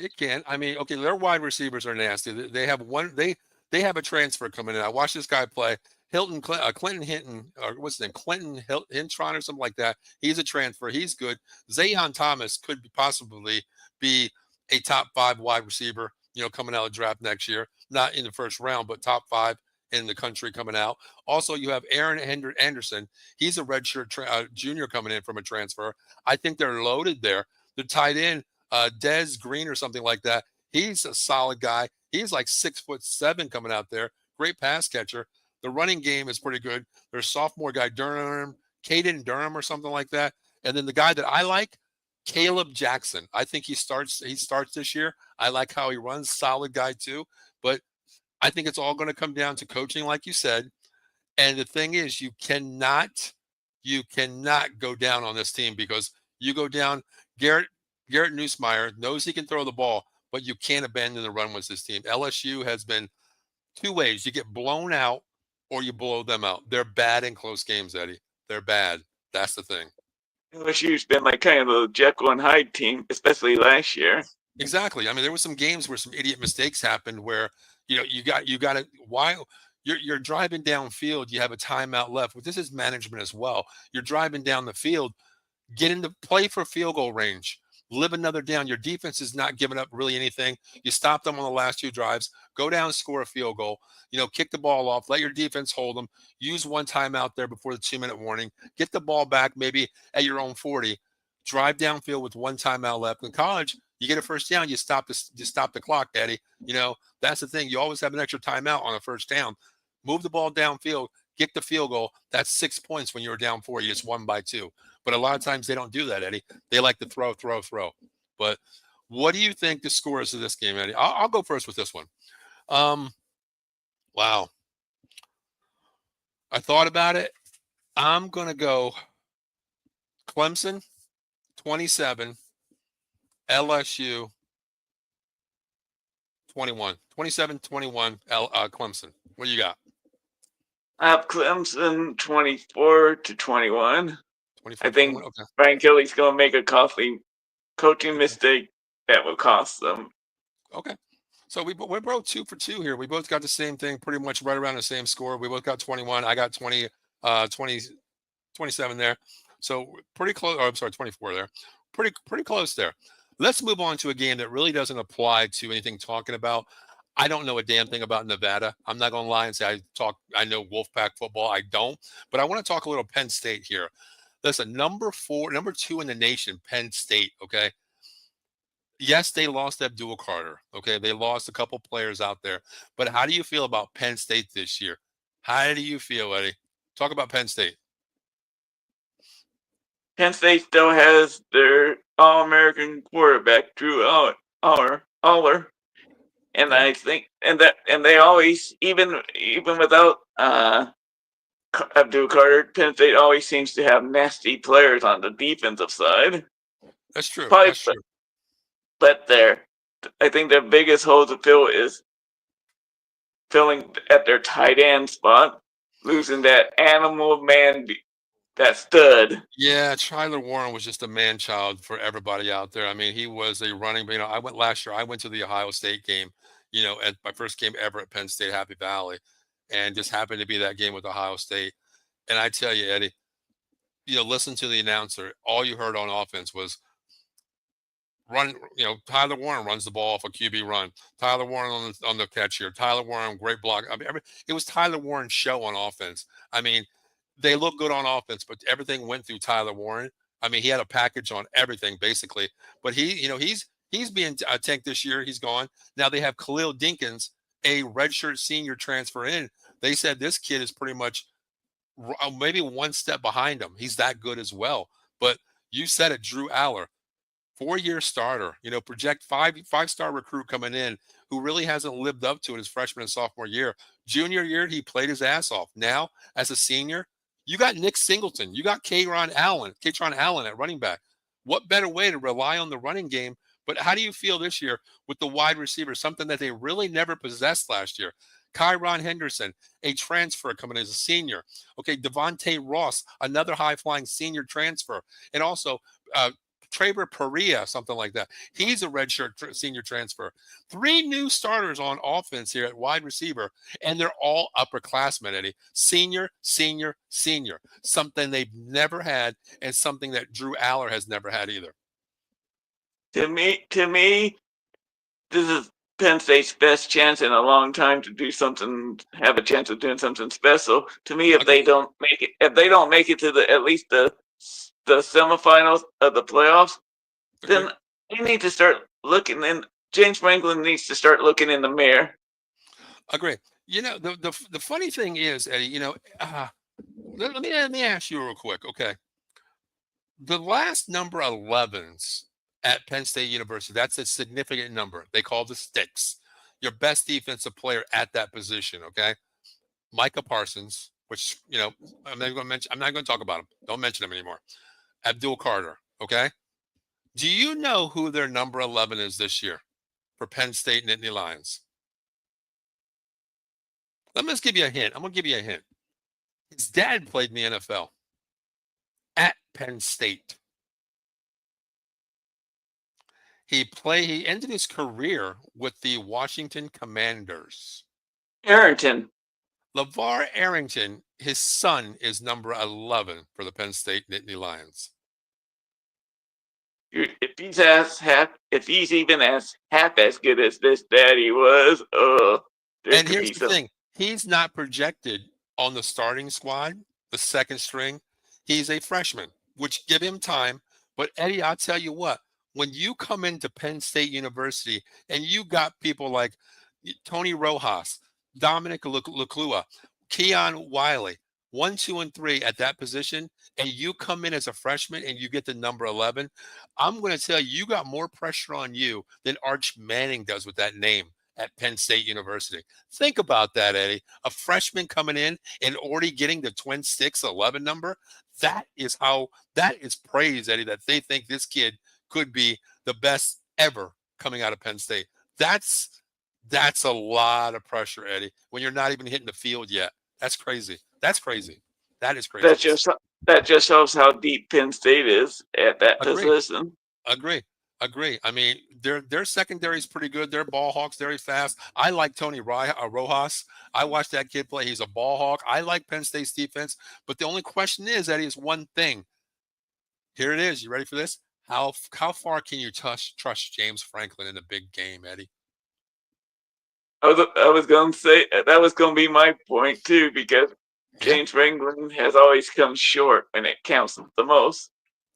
Their wide receivers are nasty. They have they have a transfer coming in. I watched this guy play. Clinton Hinton, or what's his name? Clinton Hintron or something like that. He's a transfer. He's good. Zayon Thomas could possibly be a top 5 wide receiver, coming out of the draft next year. Not in the first round, but top 5 in the country coming out. Also, you have Aaron Anderson. He's a redshirt junior coming in from a transfer. I think they're loaded there. They're tied in. Des Green or something like that. He's a solid guy. He's like 6'7" coming out there. Great pass catcher. The running game is pretty good. There's sophomore guy Caden Durham or something like that. And then the guy that I like, Caleb Jackson. I think he starts this year. I like how he runs. Solid guy too. But I think it's all going to come down to coaching, like you said. And the thing is, you cannot go down on this team, because you go down. Garrett Nussmeier knows he can throw the ball, but you can't abandon the run with this team. LSU has been 2 ways. You get blown out or you blow them out. They're bad in close games, Eddie. They're bad. That's the thing. LSU's been like kind of a Jekyll and Hyde team, especially last year. Exactly. There were some games where some idiot mistakes happened where, you got to, while you're driving downfield, you have a timeout left. But this is management as well. You're driving down the field, get into play for field goal range. Live another down. Your defense is not giving up really anything. You stop them on the last 2 drives. Go down, score a field goal. Kick the ball off. Let your defense hold them. Use one timeout there before the 2-minute warning. Get the ball back maybe at your own 40. Drive downfield with one timeout left. In college, You get a first down, you stop the clock, Eddie. That's the thing. You always have an extra timeout on a first down. Move the ball downfield, get the field goal. That's 6 points when you're down 4. You just won by 2. But a lot of times they don't do that, Eddie. They like to throw. But what do you think the score is of this game, Eddie? I'll go first with this one. Wow. I thought about it. I'm going to go Clemson 27, LSU 21. 27-21 Clemson. What do you got? I have Clemson 24-21. 24, I think 21? Okay. Brian Kelly's going to make a costly coaching mistake that will cost them. Okay. So we broke 2 for 2 here. We both got the same thing, pretty much right around the same score. We both got 21. I got 20, 27 there. So pretty close. Oh, I'm sorry, 24 there. Pretty close there. Let's move on to a game that really doesn't apply to anything talking about. I don't know a damn thing about Nevada. I'm not going to lie and say I know Wolfpack football. I don't. But I want to talk a little Penn State here. Listen, number 2 in the nation, Penn State, okay? Yes, they lost Abdul Carter, okay? They lost a couple players out there. But how do you feel about Penn State this year? How do you feel, Eddie? Talk about Penn State. Penn State still has their All-American quarterback, Drew Aller. And I think and they always, even without Abdul Carter, Penn State always seems to have nasty players on the defensive side. That's true. That's true. But I think their biggest hole to fill is filling at their tight end spot, losing that animal man, that stud. Yeah, Tyler Warren was just a man-child for everybody out there. I mean, he was a running. I went last year. I went to the Ohio State game. At my first game ever at Penn State, Happy Valley, and just happened to be that game with Ohio State. And I tell you, Eddie, listen to the announcer. All you heard on offense was run. Tyler Warren runs the ball off a QB run. Tyler Warren on the catch here. Tyler Warren, great block. I mean, it was Tyler Warren's show on offense. I mean, they look good on offense, but everything went through Tyler Warren. I mean, he had a package on everything basically. But he's being tanked this year. He's gone. Now they have Khalil Dinkins, a redshirt senior transfer in. They said this kid is pretty much maybe one step behind him. He's that good as well. But you said it, Drew Aller, 4-year starter, project five-star recruit coming in who really hasn't lived up to it his freshman and sophomore year. Junior year, he played his ass off. Now, as a senior, you got Nick Singleton. You got Kaytron Allen at running back. What better way to rely on the running game? But how do you feel this year with the wide receiver, something that they really never possessed last year? Kyron Henderson, a transfer coming as a senior. Okay, Devontae Ross, another high-flying senior transfer. And also Traver Perea, something like that. He's a redshirt senior transfer. 3 new starters on offense here at wide receiver, and they're all upperclassmen, Eddie. Senior. Something they've never had, and something that Drew Aller has never had either. To me, this is Penn State's best chance in a long time to do something, have a chance of doing something special. To me, if they don't make it to at least the semifinals of the playoffs, then they need to start looking in. James Franklin needs to start looking in the mirror. Agree. The funny thing is, Eddie, let me ask you real quick, okay? The last number 11s at Penn State University, that's a significant number. They call the sticks. Your best defensive player at that position, okay? Micah Parsons, which, I'm not going to talk about him. Don't mention him anymore. Abdul Carter, okay? Do you know who their number 11 is this year for Penn State Nittany Lions? Let me just give you a hint. I'm going to give you a hint. His dad played in the NFL at Penn State. He ended his career with the Washington Commanders. Arrington. LeVar Arrington, his son, is number 11 for the Penn State Nittany Lions. If he's even half as good as this daddy was, and here's the thing: he's not projected on the starting squad, the second string. He's a freshman, which give him time. But Eddie, I'll tell you what: when you come into Penn State University and you got people like Tony Rojas, Dominic Leclua, Keon Wiley, 1, 2, and 3 at that position, and you come in as a freshman and you get the number 11, I'm going to tell you, you got more pressure on you than Arch Manning does with that name at Penn State University. Think about that, Eddie. A freshman coming in and already getting the twin sticks 11 number. That is praise, Eddie, that they think this kid could be the best ever coming out of Penn State. That's a lot of pressure, Eddie, when you're not even hitting the field yet. That's crazy. That's crazy. That is crazy. That just shows how deep Penn State is at that position. Agree. I mean, their secondary is pretty good. They're ball hawks, very fast. I like Tony Rojas. I watched that kid play. He's a ball hawk. I like Penn State's defense. But the only question is, Eddie, is one thing. Here it is. You ready for this? How far can you trust James Franklin in the big game, Eddie? I was going to say that was going to be my point too, because James Franklin has always come short when it counts the most.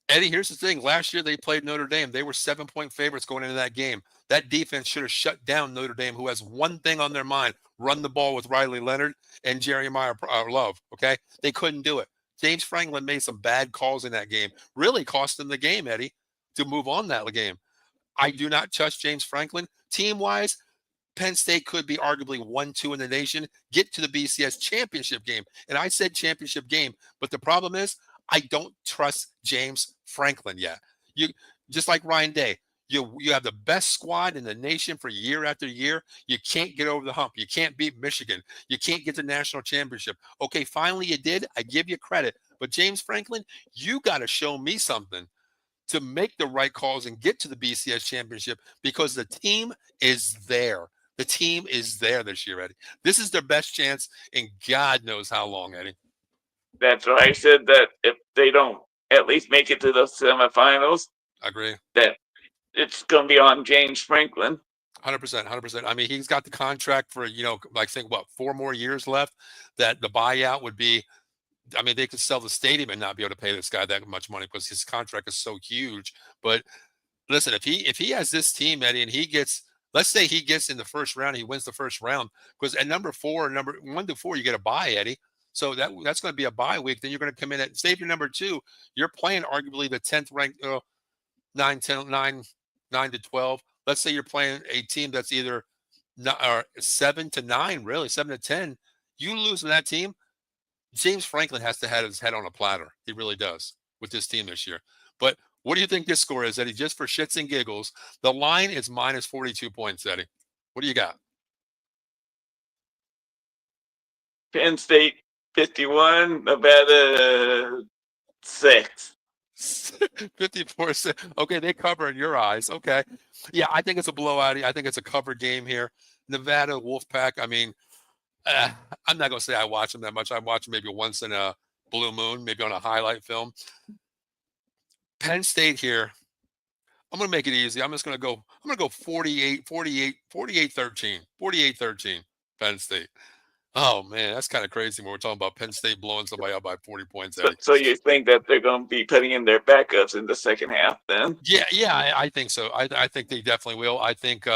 Eddie, here's the thing. Last year they played Notre Dame. They were 7-point favorites going into that game. That defense should have shut down Notre Dame, who has one thing on their mind: run the ball with Riley Leonard and Jeremiah Love. Okay, they couldn't do it. James Franklin made some bad calls in that game. Really cost them the game, Eddie, to move on that game. I do not trust James Franklin. Team-wise, Penn State could be arguably 1-2 in the nation, get to the BCS championship game. And I said championship game, but the problem is I don't trust James Franklin yet. You just like Ryan Day. You have the best squad in the nation for year after year. You can't get over the hump. You can't beat Michigan. You can't get the national championship. Okay, finally you did. I give you credit. But James Franklin, you got to show me something to make the right calls and get to the BCS championship, because the team is there. The team is there this year, Eddie. This is their best chance in God knows how long, Eddie. That's why I said that if they don't at least make it to the semifinals, I agree. That it's going to be on James Franklin. 100%. I mean, he's got the contract for, I think 4 more years left, that the buyout would be, I mean, they could sell the stadium and not be able to pay this guy that much money because his contract is so huge. But listen, if he has this team, Eddie, and he gets, let's say he gets in the first round, he wins the first round, because at number 1 to 4, you get a bye, Eddie. So that's going to be a bye week. Then you're going to come in at, say if you're number 2, you're playing arguably the 10th ranked 9 to 12. Let's say you're playing a team that's either 7 to 9, really 7 to 10. You lose in that team, James Franklin has to have his head on a platter. He really does with this team this year. But what do you think this score is, Eddie? Just for shits and giggles, the line is minus 42 points, Eddie. What do you got? Penn State 51, Nevada 6. 54. Okay, they cover in your eyes. Okay. Yeah, I think it's a blowout. I think it's a cover game here. Nevada, Wolfpack. I mean, I'm not going to say I watch them that much. I watch them maybe once in a blue moon, maybe on a highlight film. Penn State here. I'm going to make it easy. I'm going to go 48-13. 48-13. Penn State. Oh, man, that's kind of crazy when we're talking about Penn State blowing somebody out by 40 points. So you think that they're going to be putting in their backups in the second half then? Yeah, I think so. I think they definitely will. I think,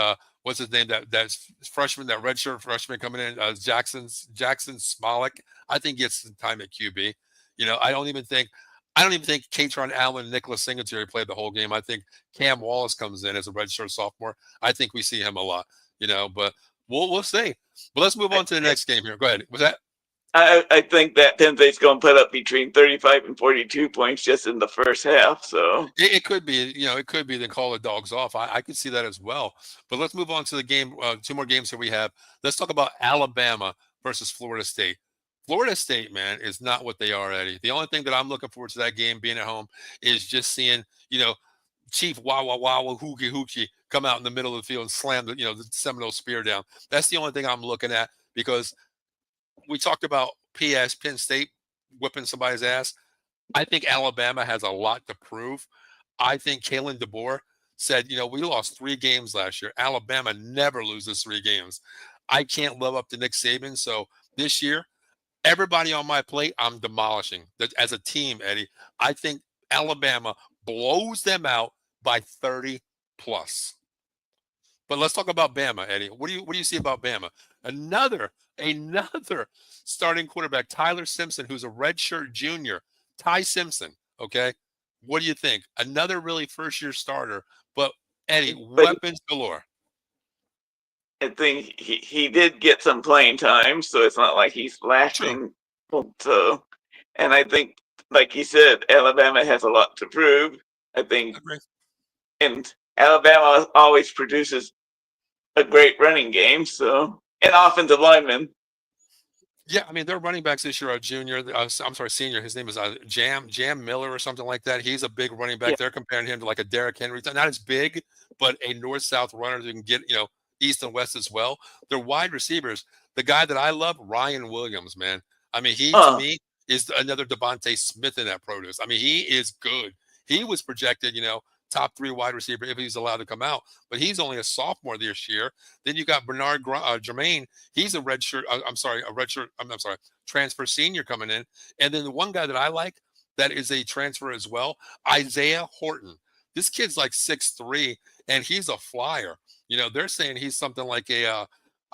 what's his name, that's freshman, that redshirt freshman coming in, Jackson Smolik, I think gets some time at QB. I don't even think Katron Allen and Nicholas Singletary played the whole game. I think Cam Wallace comes in as a redshirt sophomore. I think we see him a lot, but we'll see. But let's move on to the next game here. Go ahead. Was that? I think that Penn State's going to put up between 35 and 42 points just in the first half. So it could be, it could be they call the dogs off. I could see that as well. But let's move on to the game. 2 more games here we have. Let's talk about Alabama versus Florida State. Florida State, man, is not what they are, Eddie. The only thing that I'm looking forward to that game being at home is just seeing, Chief Hookie come out in the middle of the field and slam the Seminole spear down. That's the only thing I'm looking at, because we talked about Penn State whipping somebody's ass. I think Alabama has a lot to prove. I think Kalen DeBoer said, we lost 3 games last year. Alabama never loses 3 games. I can't live up to Nick Saban. So this year, everybody on my plate, I'm demolishing. As a team, Eddie, I think Alabama blows them out, by 30 plus. But let's talk about Bama, Eddie. What do you see about Bama? Another starting quarterback, Tyler Simpson, who's a redshirt junior. Ty Simpson. Okay, what do you think? Another really first year starter, but Eddie, weapons galore. I think he did get some playing time, so it's not like he's True. flashing. So, and I think, like you said, Alabama has a lot to prove. I think, Agree. and Alabama always produces a great running game, so and offensive lineman. Yeah, I mean, their running backs this year are junior. I'm sorry, senior. His name is Jam Miller or something like that. He's a big running back. Yeah. They're comparing him to like a Derrick Henry. Not as big, but a north-south runner who can get, east and west as well. They're wide receivers. The guy that I love, Ryan Williams, man. I mean, he to me is another Devontae Smith in that produce. I mean, he is good. He was projected, top 3 wide receiver if he's allowed to come out, but he's only a sophomore this year. Then you got Bernard Jermaine. He's a transfer senior coming in. And then the one guy that I like that is a transfer as well, Isaiah Horton. This kid's like 6'3", and he's a flyer. They're saying he's something like I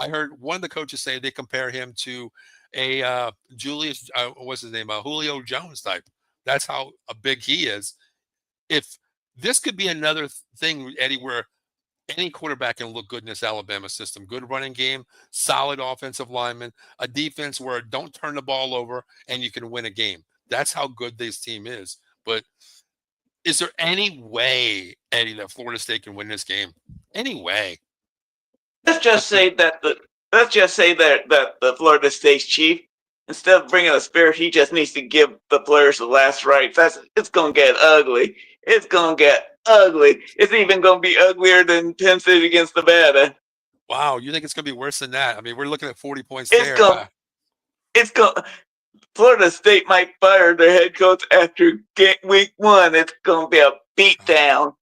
heard one of the coaches say they compare him to a Julio Jones type. That's how big he is. If this could be another thing, Eddie, where any quarterback can look good in this Alabama system. Good running game, solid offensive lineman, a defense where don't turn the ball over and you can win a game. That's how good this team is. But is there any way, Eddie, that Florida State can win this game? Any way? Let's just say that the Florida State's chief, instead of bringing a spirit, he just needs to give the players the last rites. It's gonna get ugly. It's gonna get ugly. It's even gonna be uglier than Penn State against Nevada. Wow, you think it's gonna be worse than that? I mean, we're looking at 40 points Florida State might fire their head coach after week 1. It's gonna be a beatdown.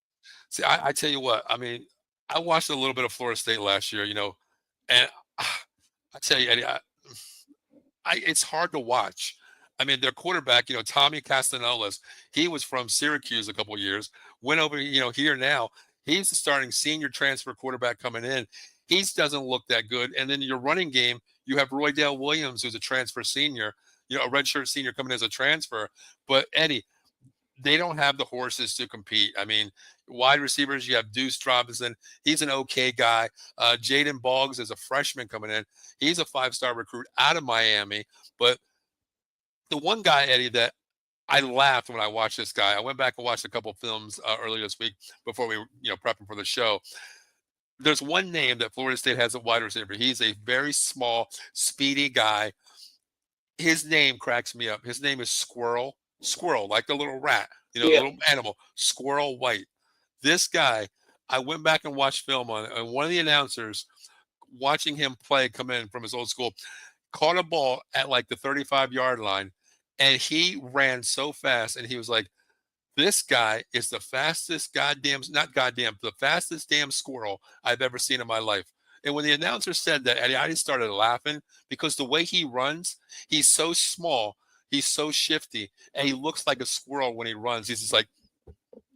See, I tell you what. I mean, I watched a little bit of Florida State last year, and I tell you, Eddie, it's hard to watch. I mean, their quarterback, Tommy Castanelas, he was from Syracuse a couple of years, went over, here now. He's the starting senior transfer quarterback coming in. He doesn't look that good. And then your running game, you have Roydell Williams, who's a transfer senior, a redshirt senior coming as a transfer. But Eddie, they don't have the horses to compete. I mean, wide receivers, you have Deuce Robinson. He's an okay guy. Jaden Boggs is a freshman coming in. He's a 5-star recruit out of Miami. But the one guy, Eddie, that I laughed when I watched this guy. I went back and watched a couple films earlier this week before we, prepping for the show. There's one name that Florida State has a wide receiver. He's a very small, speedy guy. His name cracks me up. His name is Squirrel, like the little rat, little animal, Squirrel White. This guy, I went back and watched film on it, and one of the announcers watching him play come in from his old school, caught a ball at like the 35-yard line, and he ran so fast, and he was like, this guy is the fastest the fastest damn squirrel I've ever seen in my life. And when the announcer said that, I just started laughing because the way he runs, he's so small, he's so shifty, and he looks like a squirrel when he runs. He's just like,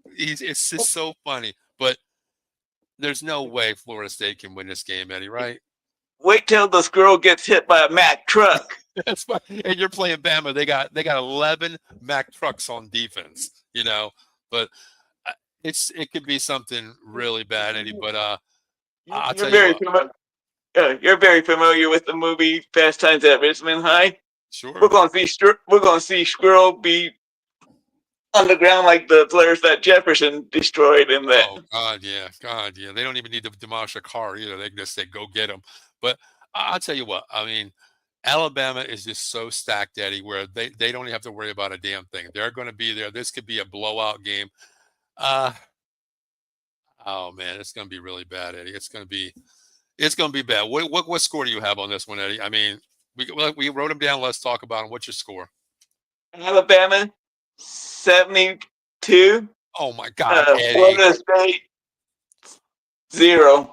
it's just so funny. But there's no way Florida State can win this game, Eddie, right? Wait till the squirrel gets hit by a Mack truck. That's fine. And you're playing Bama. They got 11 Mack trucks on defense, But it could be something really bad, Eddie. But I'll tell you what. You're very familiar with the movie Fast Times at Ridgemont High. Sure. We're gonna see Squirrel be on the ground like the players that Jefferson destroyed in that. Oh God, yeah. They don't even need to demolish a car either. They can just say, "Go get them." But I'll tell you what. I mean, Alabama is just so stacked, Eddie, where they don't even have to worry about a damn thing. They're going to be there. This could be a blowout game. Oh man, it's going to be really bad, Eddie. It's going to be bad. What score do you have on this one, Eddie? I mean, we wrote them down. Let's talk about them. What's your score? Alabama 72. Oh my God, Eddie. Florida State 0.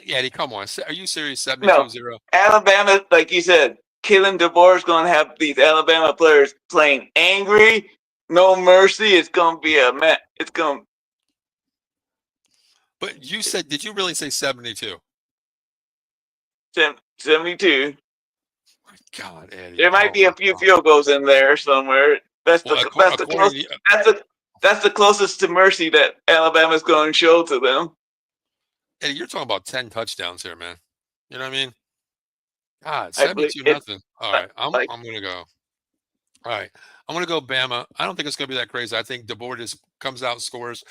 Eddie, come on. Are you serious? 72-0? No. Alabama, like you said, Kalen DeBoer is going to have these Alabama players playing angry, no mercy. It's going to be But you said, did you really say 72? 72. My God, Eddie. There might Oh be a my few God. field goals in there somewhere. That's Well, the that's the according close to you, that's the closest to mercy that Alabama's going to show to them. Eddie, you're talking about 10 touchdowns here, man. You know what I mean? God, I believe 72 it's nothing. All right, I'm like gonna go. All right, I'm gonna go Bama. I don't think it's gonna be that crazy. I think DeBoer just comes out, scores,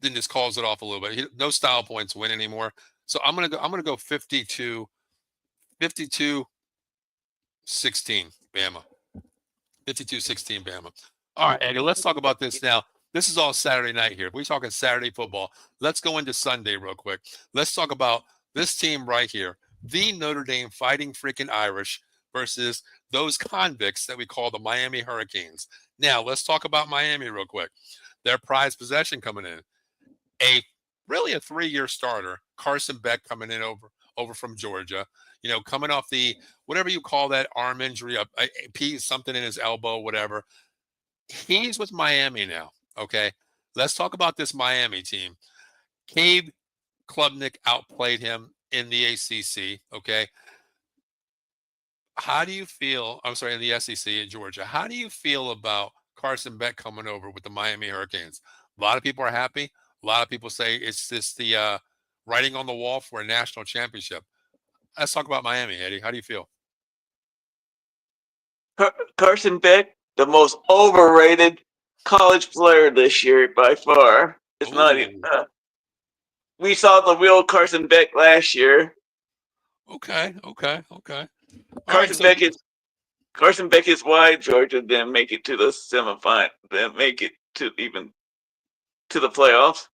then just calls it off a little bit. No style points win anymore. So I'm gonna go. I'm gonna go 52, 52, 16, Bama. 52-16, Bama. All right, Eddie. Let's talk about this now. This is all Saturday night here. We're talking Saturday football. Let's go into Sunday real quick. Let's talk about this team right here, the Notre Dame Fighting Freaking Irish versus those convicts that we call the Miami Hurricanes. Now, let's talk about Miami real quick. Their prized possession coming in. Really a 3-year starter, Carson Beck coming in over from Georgia. You know, coming off the whatever you call that arm injury, a piece, something in his elbow, whatever. He's with Miami now. Okay, let's talk about this Miami team. Cade Klubnik outplayed him in the ACC. Okay, how do you feel? I'm sorry, in the SEC in Georgia. How do you feel about Carson Beck coming over with the Miami Hurricanes? A lot of people are happy. A lot of people say it's just the writing on the wall for a national championship. Let's talk about Miami, Eddie. How do you feel? Carson Beck, the most overrated college player this year by far. It's not even. Ooh, We saw the real Carson Beck last year. okay. All right, Carson so Beck is Carson Beck is why Georgia didn't make it to the semifinal, didn't make it to even to the playoffs.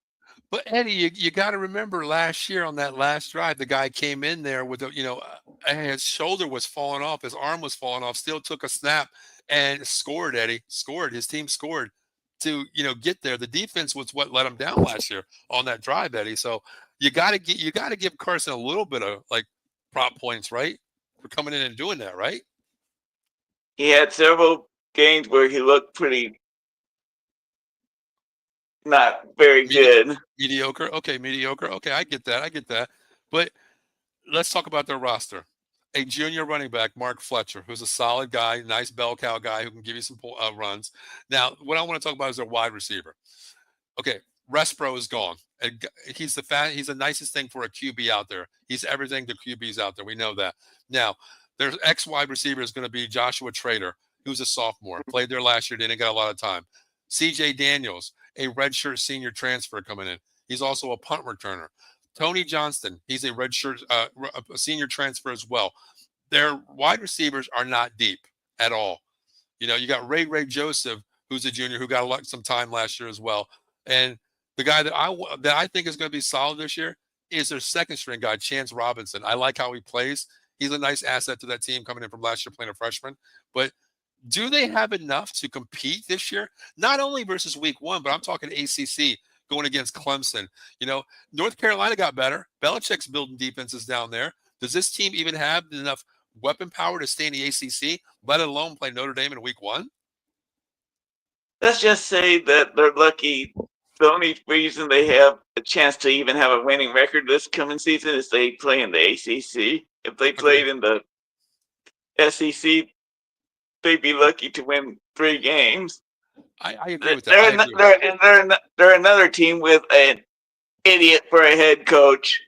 but Eddie, you got to remember last year on that last drive, the guy came in there with his shoulder was falling off, his arm was falling off, still took a snap and scored. Eddie scored. His team scored to get there. The defense was what let him down last year on that drive, Eddie. So you got to give Carson a little bit of like prop points, right, for coming in and doing that, right? He had several games where he looked pretty not very Medi- good. mediocre. Okay, mediocre. Okay, I get that. But let's talk about their roster. A junior running back, Mark Fletcher, who's a solid guy, nice bell cow guy who can give you some runs. Now, what I want to talk about is their wide receiver. Okay, Respro is gone. And he's the nicest thing for a QB out there. He's everything to QBs out there. We know that. Now, their ex wide receiver is going to be Joshua Trader, who's a sophomore, played there last year, didn't get a lot of time. CJ Daniels, a redshirt senior transfer coming in. He's also a punt returner. Tony Johnston, he's a redshirt a senior transfer as well. Their wide receivers are not deep at all. You got Ray Joseph, who's a junior who got some time last year as well. And the guy that I think is going to be solid this year is their second string guy, Chance Robinson. I like how he plays. He's a nice asset to that team coming in from last year playing a freshman. But do they have enough to compete this year? Not only versus week 1, but I'm talking ACC going against Clemson. North Carolina got better. Belichick's building defenses down there. Does this team even have enough weapon power to stay in the ACC, let alone play Notre Dame in week 1? Let's just say that they're lucky. The only reason they have a chance to even have a winning record this coming season is they play in the ACC. If they played in the SEC, they'd be lucky to win 3 games. I agree with that. They're another team with an idiot for a head coach,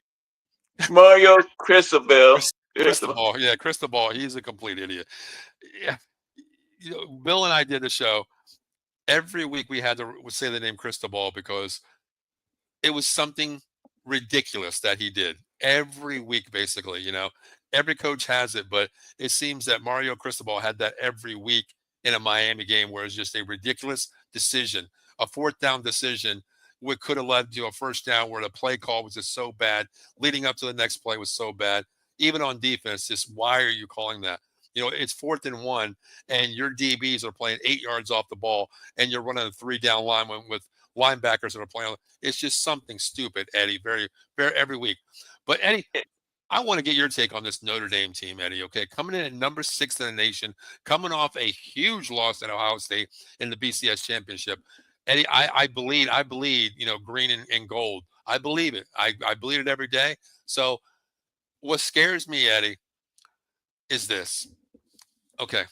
Mario Cristobal. Cristobal, yeah, Cristobal. He's a complete idiot. Yeah, Bill and I did the show. Every week we had to say the name Cristobal because it was something ridiculous that he did every week, basically. Every coach has it, but it seems that Mario Cristobal had that every week in a Miami game where it's just a ridiculous decision, a 4th down decision, which could have led to a 1st down where the play call was just so bad. Leading up to the next play was so bad. Even on defense, just why are you calling that? It's 4th and 1, and your DBs are playing 8 yards off the ball, and you're running a 3-down lineman with linebackers that are playing. It's just something stupid, Eddie, very, very every week. But Eddie, I want to get your take on this Notre Dame team, Eddie. Okay, coming in at number 6 in the nation, coming off a huge loss at Ohio State in the BCS championship. Eddie, I bleed, green and gold. I believe it. I believe it every day. So what scares me, Eddie, is this. Okay.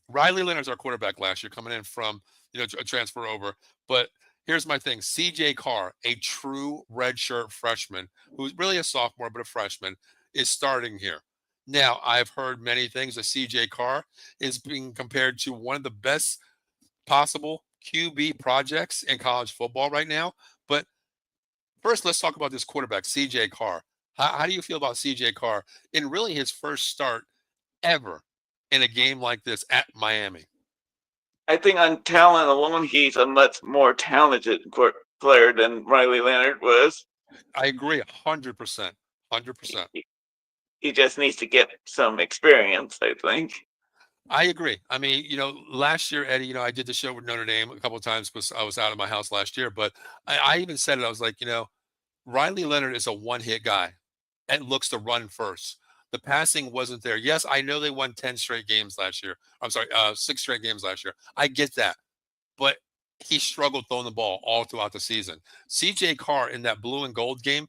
Riley Leonard's our quarterback last year, coming in from, a transfer over. But here's my thing. CJ Carr, a true redshirt freshman, who's really a sophomore, but a freshman, is starting here. Now, I've heard many things that CJ Carr is being compared to one of the best possible QB projects in college football right now. But first, let's talk about this quarterback, CJ Carr. How do you feel about CJ Carr in really his first start ever in a game like this at Miami? I think on talent alone, he's a much more talented player than Riley Leonard was. I agree 100%. 100%. He just needs to get some experience, I think. I agree. I mean, last year, Eddie, I did the show with Notre Dame a couple of times because I was out of my house last year. But I even said it. I was like, Riley Leonard is a one-hit guy and looks to run first. The passing wasn't there. Yes, I know they won 10 straight games last year. I'm sorry, 6 straight games last year. I get that. But he struggled throwing the ball all throughout the season. CJ Carr in that blue and gold game,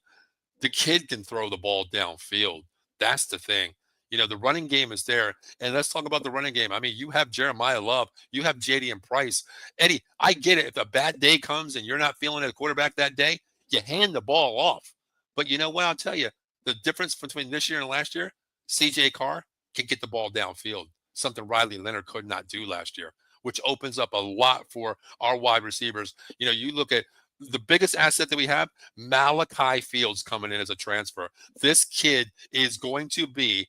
the kid can throw the ball downfield. That's the thing. The running game is there. And let's talk about the running game. I mean, you have Jeremiah Love. You have Jadian Price. Eddie, I get it. If a bad day comes and you're not feeling it at quarterback that day, you hand the ball off. But you know what? I'll tell you. The difference between this year and last year, CJ Carr can get the ball downfield, something Riley Leonard could not do last year, which opens up a lot for our wide receivers. You look at the biggest asset that we have, Malachi Fields coming in as a transfer. This kid is going to be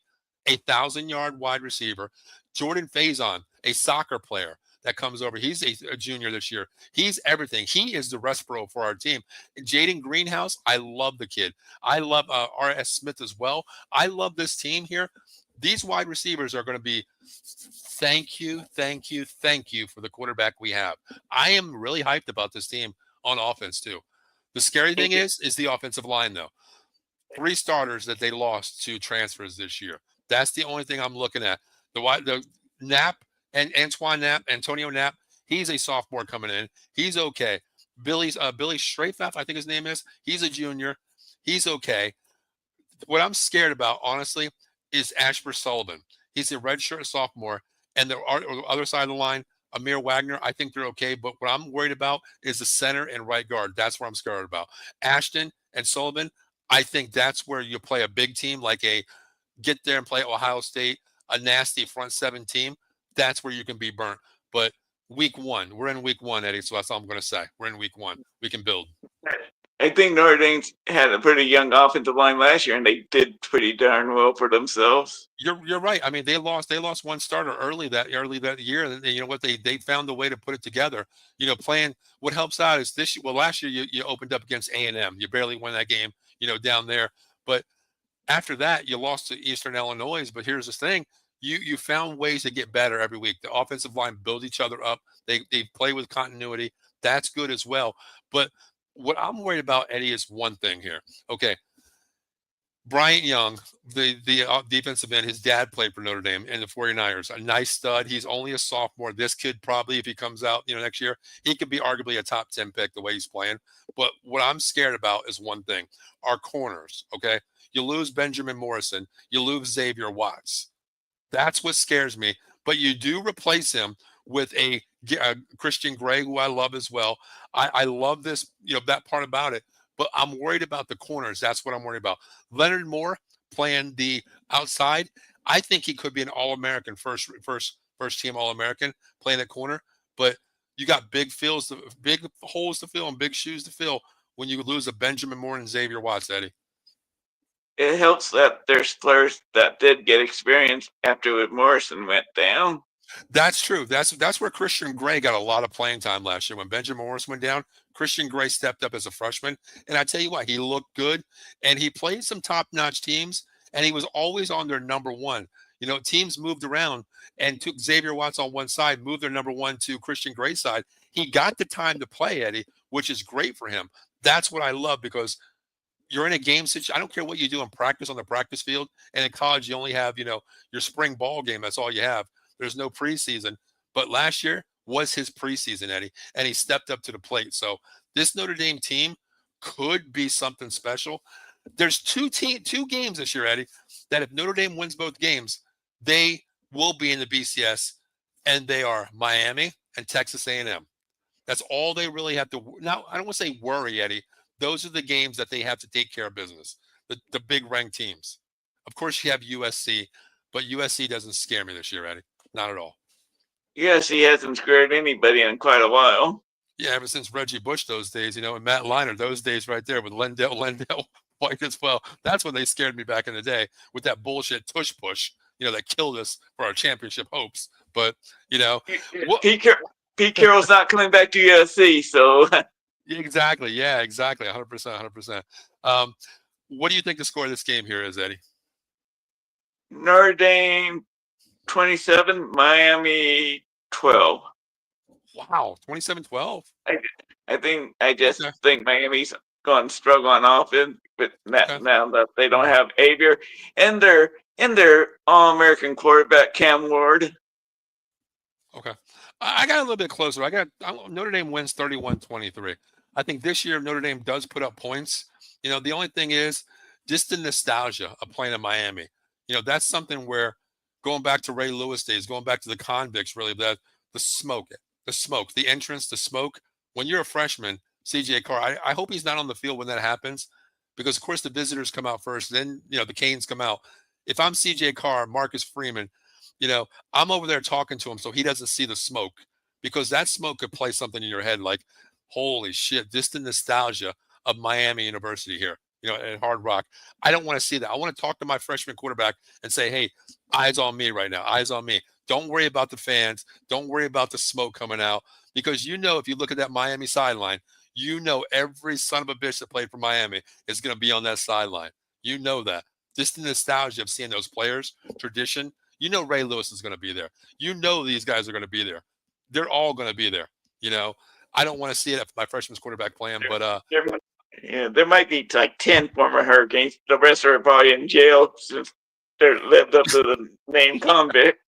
a 1,000-yard wide receiver. Jordan Faison, a soccer player that comes over. He's a junior this year. He's everything. He is the Respro for our team. Jaden Greenhouse, I love the kid. I love R.S. Smith as well. I love this team here. These wide receivers are going to be thank you for the quarterback we have. I am really hyped about this team on offense too. The scary thing is the offensive line though. 3 starters that they lost to transfers this year. That's the only thing I'm looking at. The Knapp and Antonio Knapp, he's a sophomore coming in. He's okay. Billy Strafaf, I think his name is. He's a junior. He's okay. What I'm scared about, honestly, is Ashford Sullivan. He's a redshirt sophomore. And the other side of the line, Amir Wagner, I think they're okay. But what I'm worried about is the center and right guard. That's what I'm scared about. Ashton and Sullivan, I think that's where you play a big team, like a get there and play Ohio State, a nasty front 7 team. That's where you can be burnt. But week 1, we're in week 1, Eddie. So that's all I'm going to say. We're in week 1. We can build. I think Notre Dame had a pretty young offensive line last year, and they did pretty darn well for themselves. You're right. I mean, they lost one starter early that year, and you know what? They found a way to put it together. Playing. What helps out is this. Well, last year you opened up against A&M. You barely won that game. Down there, but after that you lost to Eastern Illinois. But here's the thing. You found ways to get better every week. The offensive line build each other up. They play with continuity. That's good as well. But what I'm worried about, Eddie, is one thing here. Okay. Bryant Young, the defensive end, his dad played for Notre Dame and the 49ers. A nice stud. He's only a sophomore. This kid probably, if he comes out, next year, he could be arguably a top 10 pick the way he's playing. But what I'm scared about is one thing. Our corners, okay? You lose Benjamin Morrison. You lose Xavier Watts. That's what scares me. But you do replace him with a Christian Gray, who I love as well. I love this, that part about it. But I'm worried about the corners. That's what I'm worried about. Leonard Moore playing the outside. I think he could be an All-American, first team All-American playing at corner. But you got big holes to fill and big shoes to fill when you lose a Benjamin Moore and Xavier Watts, Eddie. It helps that there's players that did get experience after Morrison went down. That's true. That's where Christian Gray got a lot of playing time last year. When Benjamin Morrison went down, Christian Gray stepped up as a freshman. And I tell you what, he looked good. And he played some top-notch teams, and he was always on their number 1. Teams moved around and took Xavier Watts on one side, moved their number 1 to Christian Gray's side. He got the time to play, Eddie, which is great for him. That's what I love, because you're in a game situation. I don't care what you do in practice on the practice field. And in college, you only have, your spring ball game. That's all you have. There's no preseason. But last year was his preseason, Eddie, and he stepped up to the plate. So this Notre Dame team, could be something special. There's two games this year, Eddie, that if Notre Dame wins both games, they will be in the BCS, and they are Miami and Texas A&M. That's all they really have to. Now, I don't want to say worry, Eddie. Those are the games that they have to take care of business. The big ranked teams. Of course, you have USC, but USC doesn't scare me this year, Eddie. Not at all. Yes, he hasn't scared anybody in quite a while. Yeah, ever since Reggie Bush those days, and Matt Leinart, those days right there with Lendell White as well. That's when they scared me back in the day with that bullshit tush push, that killed us for our championship hopes. But, Pete Carroll's not coming back to USC, so. Exactly. Yeah, exactly. 100%. What do you think the score of this game here is, Eddie? Notre Dame 27, Miami 12. Wow, 27-12. I just think Miami's going to struggle on offense, but now that they don't have Avier and their All-American quarterback Cam Ward. Okay, I got a little bit closer. Notre Dame wins 31-23. I think this year Notre Dame does put up points. The only thing is just the nostalgia of playing in Miami. That's something where going back to Ray Lewis days, going back to the convicts, really, that the smoke, the entrance, the smoke. When you're a freshman, CJ Carr, I hope he's not on the field when that happens, because of course the visitors come out first, then the Canes come out. If I'm CJ Carr, Marcus Freeman, I'm over there talking to him so he doesn't see the smoke, because that smoke could play something in your head like, holy shit, just the nostalgia of Miami University here, at Hard Rock. I don't want to see that. I want to talk to my freshman quarterback and say, hey, eyes on me right now. Eyes on me. Don't worry about the fans. Don't worry about the smoke coming out, because if you look at that Miami sideline, every son of a bitch that played for Miami is going to be on that sideline. That. Just the nostalgia of seeing those players, tradition. Ray Lewis is going to be there. These guys are going to be there. They're all going to be there. I don't want to see it if my freshman's quarterback playing, but there might be like 10 former Hurricanes. The rest are probably in jail since they're lived up to the name convict.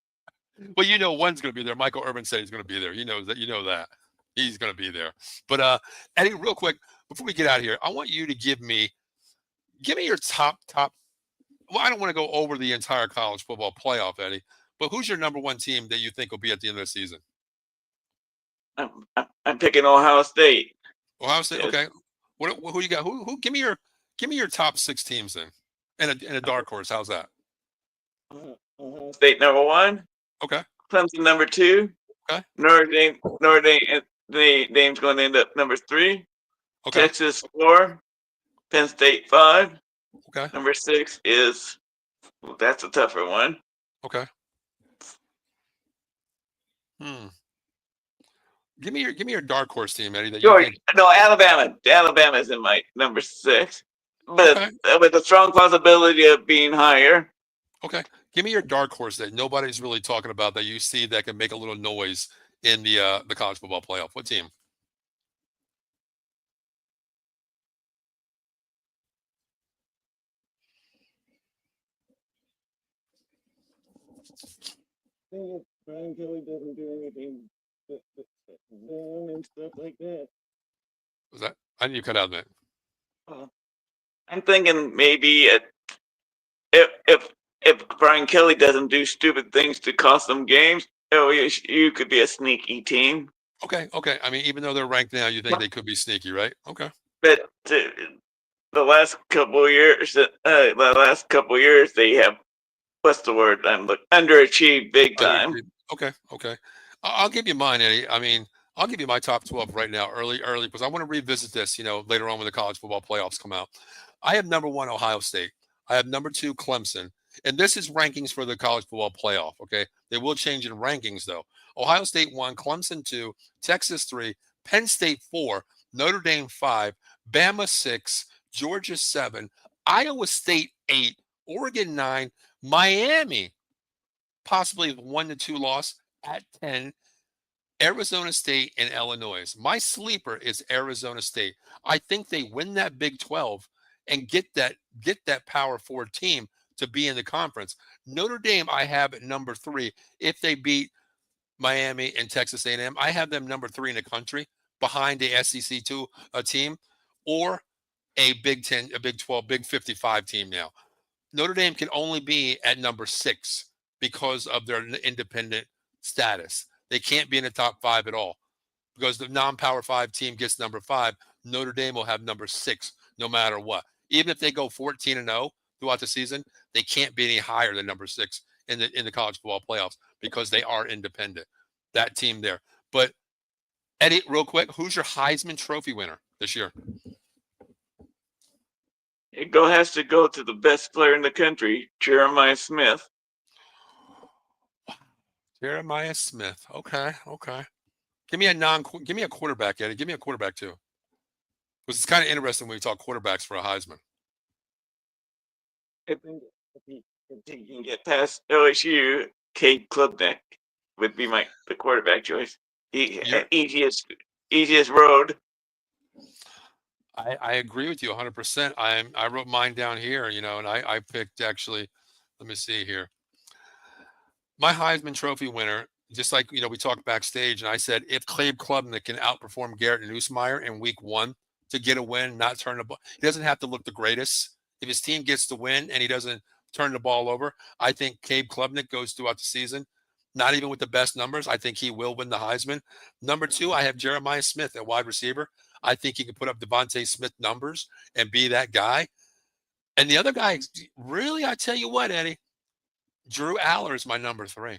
Well, one's going to be there. Michael Irvin said he's going to be there. He knows that. That he's going to be there. But Eddie, real quick before we get out of here, I want you to give me your top. Well, I don't want to go over the entire college football playoff, Eddie, but who's your number one team that you think will be at the end of the season? I'm picking Ohio State. Ohio State, okay. Who you got? Who? Give me your top 6 teams then, and a dark horse. How's that? Ohio State number 1. Okay. Clemson number 2. Okay. Notre Dame's going to end up number 3. Okay. Texas 4. Penn State 5. Okay. Number 6 is, that's a tougher one. Okay. Give me your dark horse team, Eddie. Alabama. Alabama is in my number 6, but with a strong possibility of being higher. Okay. Give me your dark horse that nobody's really talking about that you see that can make a little noise in the college football playoff. What team? Brian Kelly doesn't do anything and stuff like that. Was that? I need you cut out, man. I'm thinking maybe if Brian Kelly doesn't do stupid things to cost them games, you could be a sneaky team. Okay. I mean, even though they're ranked now, you think they could be sneaky, right? Okay. But the last couple of years, they have, what's the word? Underachieved big time. Okay. I'll give you mine, Eddie. I mean, I'll give you my top 12 right now, early, because I want to revisit this, later on when the college football playoffs come out. I have number 1, Ohio State. I have number 2, Clemson. And this is rankings for the college football playoff, okay? They will change in rankings, though. Ohio State 1, Clemson 2, Texas 3, Penn State 4, Notre Dame 5, Bama 6, Georgia 7, Iowa State 8, Oregon 9, Miami, possibly 1-2 loss at 10, Arizona State and Illinois. My sleeper is Arizona State. I think they win that Big 12 and get that Power 4 team to be in the conference. Notre Dame, I have at number 3. If they beat Miami and Texas A&M, I have them number 3 in the country behind the SEC2 team, or a Big 10, a Big 12, Big 55 team now. Notre Dame can only be at number 6 because of their independent status. They can't be in the top 5 at all because the non-Power 5 team gets number 5. Notre Dame will have number 6 no matter what. Even if they go 14-0 throughout the season, they can't be any higher than number 6 in the college football playoffs because they are independent. That team there. But Eddie, real quick, who's your Heisman Trophy winner this year? It has to go to the best player in the country, Jeremiah Smith. Jeremiah Smith. Okay. Give me a quarterback, Eddie. Give me a quarterback too. Because it's kind of interesting when we talk quarterbacks for a Heisman. If he can get past LSU, Cade Klubnik would be the quarterback choice. Easiest road. I agree with you 100%. I wrote mine down here, and I picked actually. Let me see here. My Heisman Trophy winner, just like we talked backstage, and I said if Cade Klubnik can outperform Garrett Nussmeier in week 1 to get a win, not turn the ball, he doesn't have to look the greatest. If his team gets the win and he doesn't turn the ball over, I think Cade Klubnik goes throughout the season. Not even with the best numbers, I think he will win the Heisman. Number 2, I have Jeremiah Smith at wide receiver. I think he can put up Devontae Smith numbers and be that guy. And the other guy, really, I tell you what, Eddie, Drew Aller is my number 3.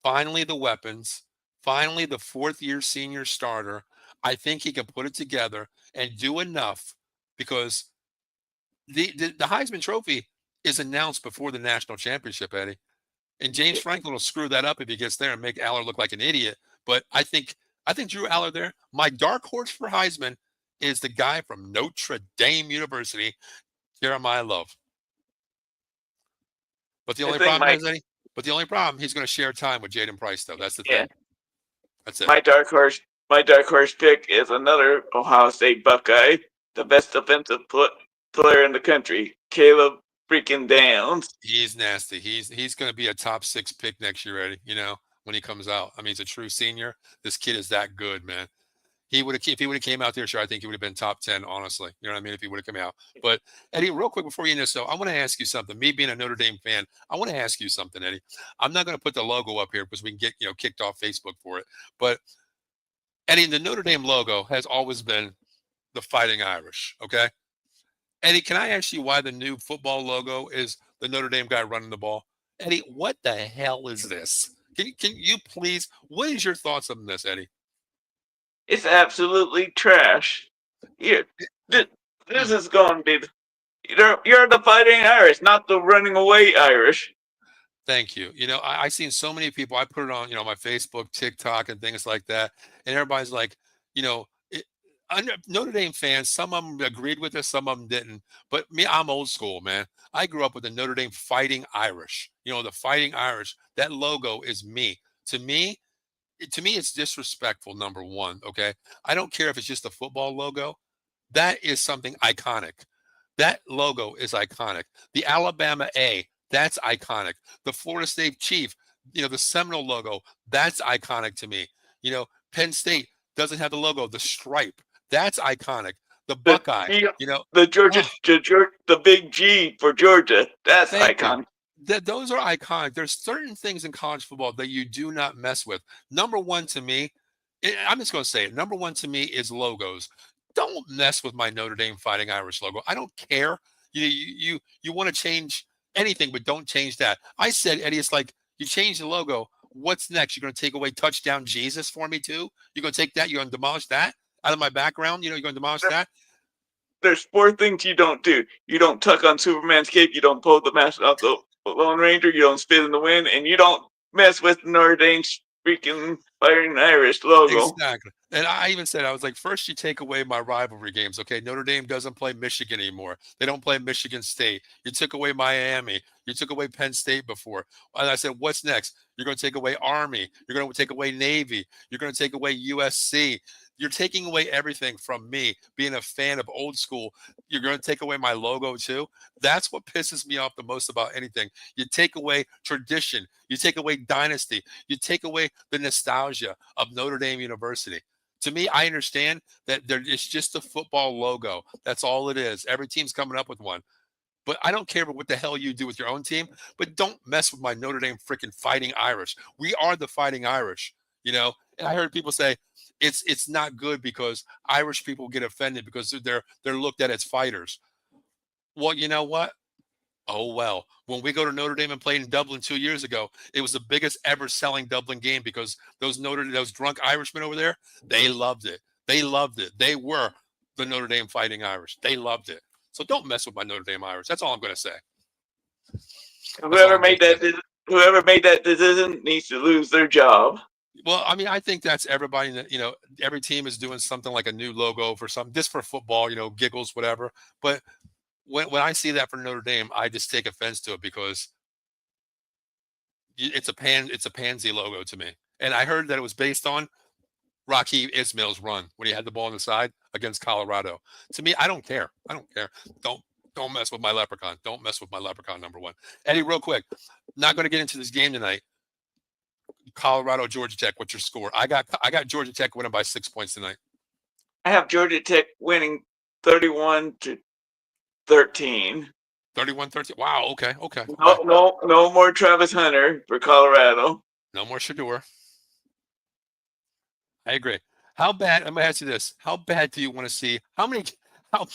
Finally, the weapons. Finally, the 4th-year senior starter. I think he can put it together and do enough because the Heisman Trophy is announced before the national championship, Eddie. And James Franklin will screw that up if he gets there and make Aller look like an idiot. But I think Drew Aller there. My dark horse for Heisman is the guy from Notre Dame University, Jeremiah Love. But the only problem is, Eddie, he's going to share time with Jaden Price, though. That's the thing. That's it. My dark horse pick is another Ohio State Buckeye, the best defensive player in the country, Caleb freaking Downs. He's nasty. He's going to be a top 6 pick next year, Eddie, when he comes out. I mean, he's a true senior. This kid is that good, man. If he would have came out there, sure, I think he would have been top 10, honestly. You know what I mean? If he would have come out. But Eddie, real quick before you end this, I want to ask you something. Me being a Notre Dame fan, I want to ask you something, Eddie. I'm not going to put the logo up here because we can get kicked off Facebook for it. But Eddie, the Notre Dame logo has always been the Fighting Irish. Okay, Eddie, can I ask you why the new football logo is the Notre Dame guy running the ball? Eddie, what the hell is this? Can you please? What is your thoughts on this, Eddie? It's absolutely trash. This is going to be. You're the Fighting Irish, not the running away Irish. Thank you. I've seen so many people. I put it on, my Facebook, TikTok, and things like that, and everybody's like, Notre Dame fans. Some of them agreed with us, some of them didn't. But me, I'm old school, man. I grew up with the Notre Dame Fighting Irish. The Fighting Irish. That logo is me. To me, it's disrespectful, number 1, okay? I don't care if it's just a football logo. That is something iconic. That logo is iconic. The Alabama A, that's iconic. The Florida State Chief, the Seminole logo, that's iconic to me. Penn State doesn't have the logo, the stripe. That's iconic. The Buckeye, the Georgia, the big G for Georgia, that's iconic. Those are iconic. There's certain things in college football that you do not mess with. Number 1 to me, I'm just going to say it. Number 1 to me is logos. Don't mess with my Notre Dame Fighting Irish logo. I don't care. You want to change anything, but don't change that. I said, Eddie, it's like you change the logo. What's next? You're going to take away Touchdown Jesus for me too? You're going to take that? You're going to demolish that out of my background? You're going to demolish that? There's 4 things you don't do. You don't tuck on Superman's cape. You don't pull the mask off the Lone Ranger, you don't spit in the wind, and you don't mess with Notre Dame's freaking Fighting Irish logo. Exactly. And I even said, I was like, first you take away my rivalry games. Okay, Notre Dame doesn't play Michigan anymore. They don't play Michigan State. You took away Miami. You took away Penn State before. And I said, what's next? You're going to take away Army. You're going to take away Navy. You're going to take away USC. You're taking away everything from me, being a fan of old school. You're going to take away my logo too. That's what pisses me off the most about anything. You take away tradition. You take away dynasty. You take away the nostalgia of Notre Dame University. To me, I understand that it's just a football logo. That's all it is. Every team's coming up with one. But I don't care what the hell you do with your own team, but don't mess with my Notre Dame freaking Fighting Irish. We are the Fighting Irish, you know? And I heard people say it's not good because Irish people get offended because they're looked at as fighters. Well, you know what? Oh well. When we go to Notre Dame and played in Dublin 2 years ago, it was the biggest ever selling Dublin game because those drunk Irishmen over there, they loved it. They loved it. They were the Notre Dame Fighting Irish. They loved it. So don't mess with my Notre Dame Irish. That's all I'm going to say. Whoever made that decision needs to lose their job. Well, I mean, I think that's everybody that, you know, every team is doing something like a new logo for something, just for football, you know, giggles, whatever. But when I see that for Notre Dame, I just take offense to it because it's a pansy logo to me. And I heard that it was based on Raheem Ismail's run when he had the ball on the side against Colorado. To me, I don't care. I don't care. Don't mess with my leprechaun. Don't mess with my leprechaun, number one. Eddie, real quick, not going to get into this game tonight. Colorado, Georgia Tech, what's your score? I got Georgia Tech winning by 6 points tonight. I have Georgia Tech winning 31-13. 31-13. Wow, okay. No more Travis Hunter for Colorado. No more Shedeur. I agree. How bad? I'm gonna ask you this: how bad do you want to see? How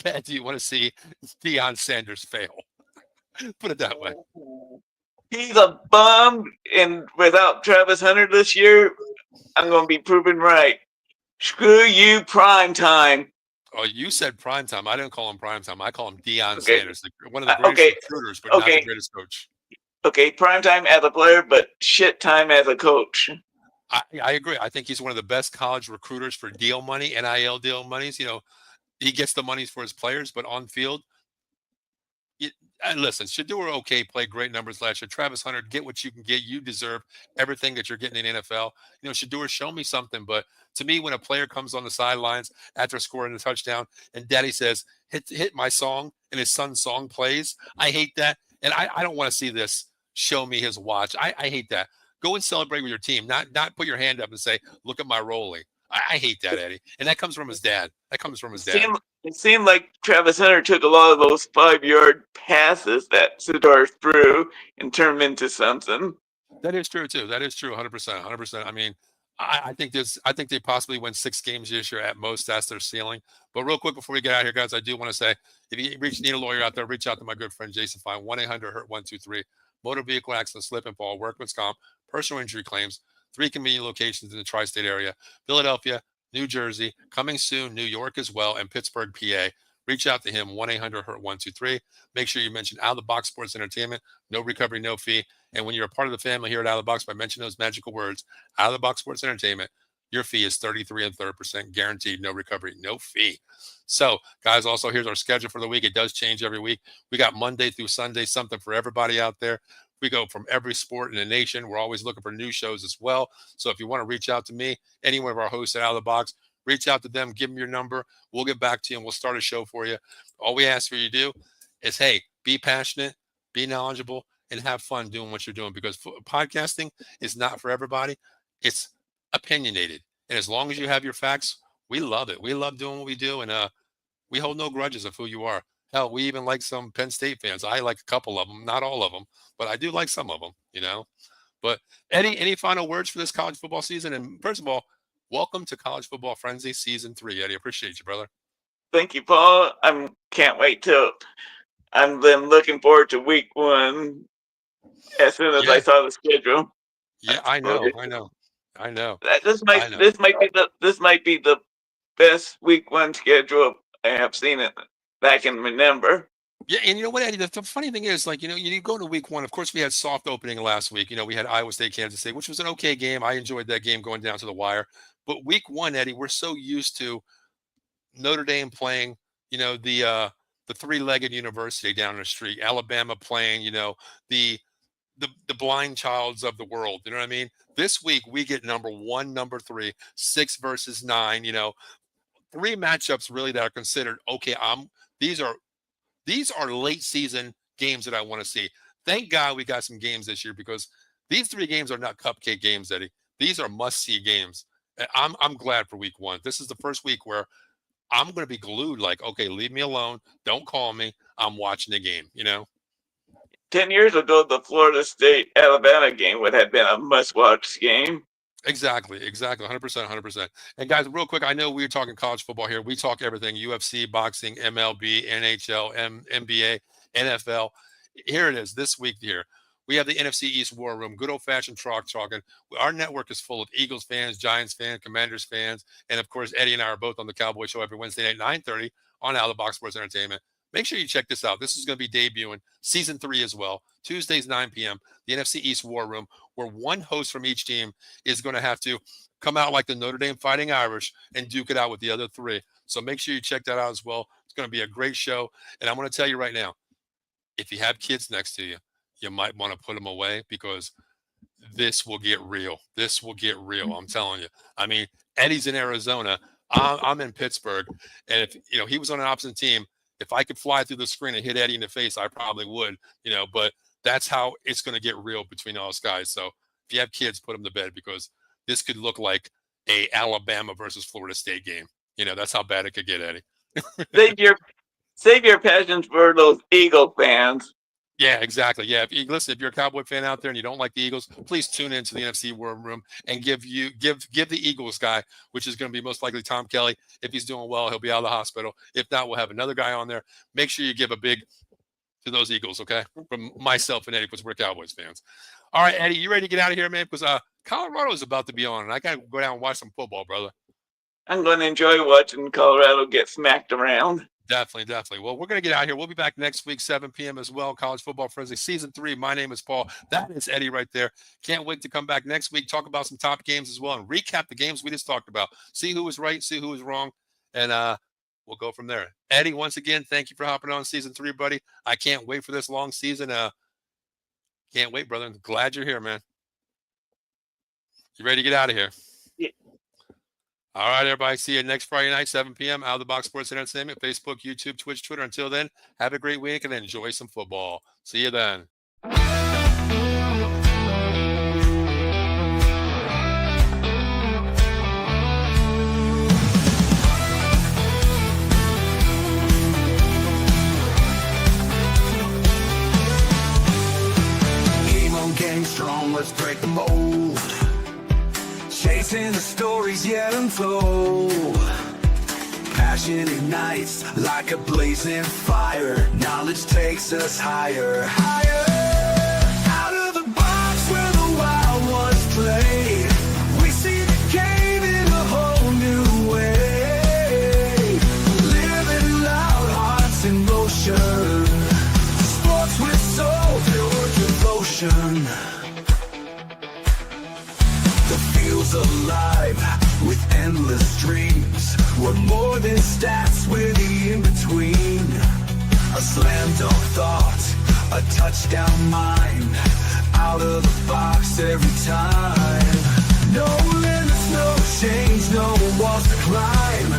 bad do you want to see Deion Sanders fail? Put it that way. He's a bum, and without Travis Hunter this year, I'm gonna be proven right. Screw you, prime time. Oh, you said prime time. I didn't call him prime time. I call him Deion Sanders, one of the greatest recruiters, but not the greatest coach. Okay, prime time as a player, but shit time as a coach. I agree. I think he's one of the best college recruiters for deal money, NIL deal monies. You know, he gets the monies for his players, but on field, listen, Shedeur, okay, played great numbers last year. Travis Hunter, get what you can get. You deserve everything that you're getting in NFL. You know, Shedeur, show me something. But to me, when a player comes on the sidelines after scoring a touchdown and daddy says, hit my song, and his son's song plays, I hate that. And I don't want to see this show me his watch. I hate that. Go and celebrate with your team, not put your hand up and say, look at my rollie. I hate that, Eddie. And that comes from his dad. It seemed like Travis Hunter took a lot of those 5-yard passes that Shedeur threw and turned them into something. That is true, too. That is true, 100%. 100%. I mean, I think they possibly win 6 games this year at most. That's their ceiling. But real quick before we get out of here, guys, I do want to say, if you need a lawyer out there, reach out to my good friend Jason Fine, 1-800-HURT-123. Motor vehicle accident, slip and fall, workman's comp, personal injury claims, 3 convenient locations in the tri-state area, Philadelphia, New Jersey, coming soon, New York as well, and Pittsburgh, PA. Reach out to him, 1-800-HURT-123. Make sure you mention Out of the Box Sports Entertainment, no recovery, no fee. And when you're a part of the family here at Out of the Box, by mentioning those magical words, Out of the Box Sports Entertainment, your fee is 33 1/3% guaranteed, no recovery, no fee. So, guys, also here's our schedule for the week. It does change every week. We got Monday through Sunday, something for everybody out there. We go from every sport in the nation. We're always looking for new shows as well. So if you want to reach out to me, any one of our hosts at Out of the Box, reach out to them, give them your number. We'll get back to you and we'll start a show for you. All we ask for you to do is, hey, be passionate, be knowledgeable, and have fun doing what you're doing, because podcasting is not for everybody. It's opinionated. And as long as you have your facts, we love it. We love doing what we do. And we hold no grudges of who you are. Hell, we even like some Penn State fans. I like a couple of them, not all of them, but I do like some of them, you know. But Eddie, any final words for this college football season? And first of all, welcome to College Football Frenzy Season 3, Eddie. Appreciate you, brother. Thank you, Paul. I can't wait till I'm then looking forward to week 1 as soon as I saw the schedule. Yeah, I know. This might be the best week 1 schedule I have seen it that I can remember. Yeah, and you know what, Eddie? The funny thing is, like, you know, you go to week 1. Of course, we had soft opening last week. You know, we had Iowa State, Kansas State, which was an okay game. I enjoyed that game going down to the wire. But week 1, Eddie, we're so used to Notre Dame playing, you know, the three-legged university down the street, Alabama playing, you know, the blind childs of the world. You know what I mean? This week we get number 1, number 3, 6 versus 9. You know, 3 matchups really that are considered okay. These are late season games that I want to see. Thank God we got some games this year, because these 3 games are not cupcake games, Eddie. These are must-see games. I'm glad for week 1. This is the first week where I'm going to be glued. Like, okay, leave me alone. Don't call me. I'm watching the game. 10 years ago, the Florida State-Alabama game would have been a must-watch game. Exactly. 100%. And guys, real quick, I know we're talking college football here. We talk everything: UFC, boxing, MLB, NHL, NBA, NFL. Here it is this week here. We have the NFC East War Room, good old-fashioned talking. Our network is full of Eagles fans, Giants fans, Commanders fans, and, of course, Eddie and I are both on the Cowboy Show every Wednesday night, 9:30 on Out of the Box Sports Entertainment. Make sure you check this out. This is going to be debuting season 3 as well, Tuesdays, 9 p.m., the NFC East War Room, where one host from each team is going to have to come out like the Notre Dame Fighting Irish and duke it out with the other 3. So make sure you check that out as well. It's going to be a great show. And I'm going to tell you right now, if you have kids next to you, you might want to put them away, because this will get real. I'm telling you. I mean, Eddie's in Arizona. I'm in Pittsburgh. And if he was on an opposite team, if I could fly through the screen and hit Eddie in the face, I probably would, but that's how it's going to get real between those guys. So if you have kids, put them to bed, because this could look like a Alabama versus Florida State game. That's how bad it could get, Eddie. Save your passions for those Eagle fans. Yeah, exactly. Yeah. If you're a Cowboy fan out there and you don't like the Eagles, please tune into the NFC War Room and give the Eagles guy, which is going to be most likely Tom Kelly. If he's doing well, he'll be out of the hospital. If not, we'll have another guy on there. Make sure you give a big to those Eagles, okay? From myself and Eddie, because we're Cowboys fans. All right, Eddie, you ready to get out of here, man? Because Colorado is about to be on, and I got to go down and watch some football, brother. I'm going to enjoy watching Colorado get smacked around. Definitely. Well, we're going to get out here. We'll be back next week, 7 p.m. as well. College Football Frenzy Season 3. My name is Paul. That is Eddie right there. Can't wait to come back next week, talk about some top games as well, and recap the games we just talked about. See who was right, see who was wrong, and we'll go from there. Eddie, once again, thank you for hopping on Season 3, buddy. I can't wait for this long season. Can't wait, brother. I'm glad you're here, man. You ready to get out of here? Yeah. All right, everybody. See you next Friday night, 7 p.m. Out of the Box Sports Entertainment, Facebook, YouTube, Twitch, Twitter. Until then, have a great week and enjoy some football. See you then. Game on game strong, let's break the mold. Chasing the stories yet untold. Passion ignites like a blazing fire. Knowledge takes us higher. Out of the box where the wild ones play. We see the game in a whole new way. Living loud, hearts in motion. Sports with soul, pure devotion. The field's alive with endless dreams. We're more than stats, we're the in-between. A slam dunk thought, a touchdown mind. Out of the box every time. No limits, no change, no walls to climb.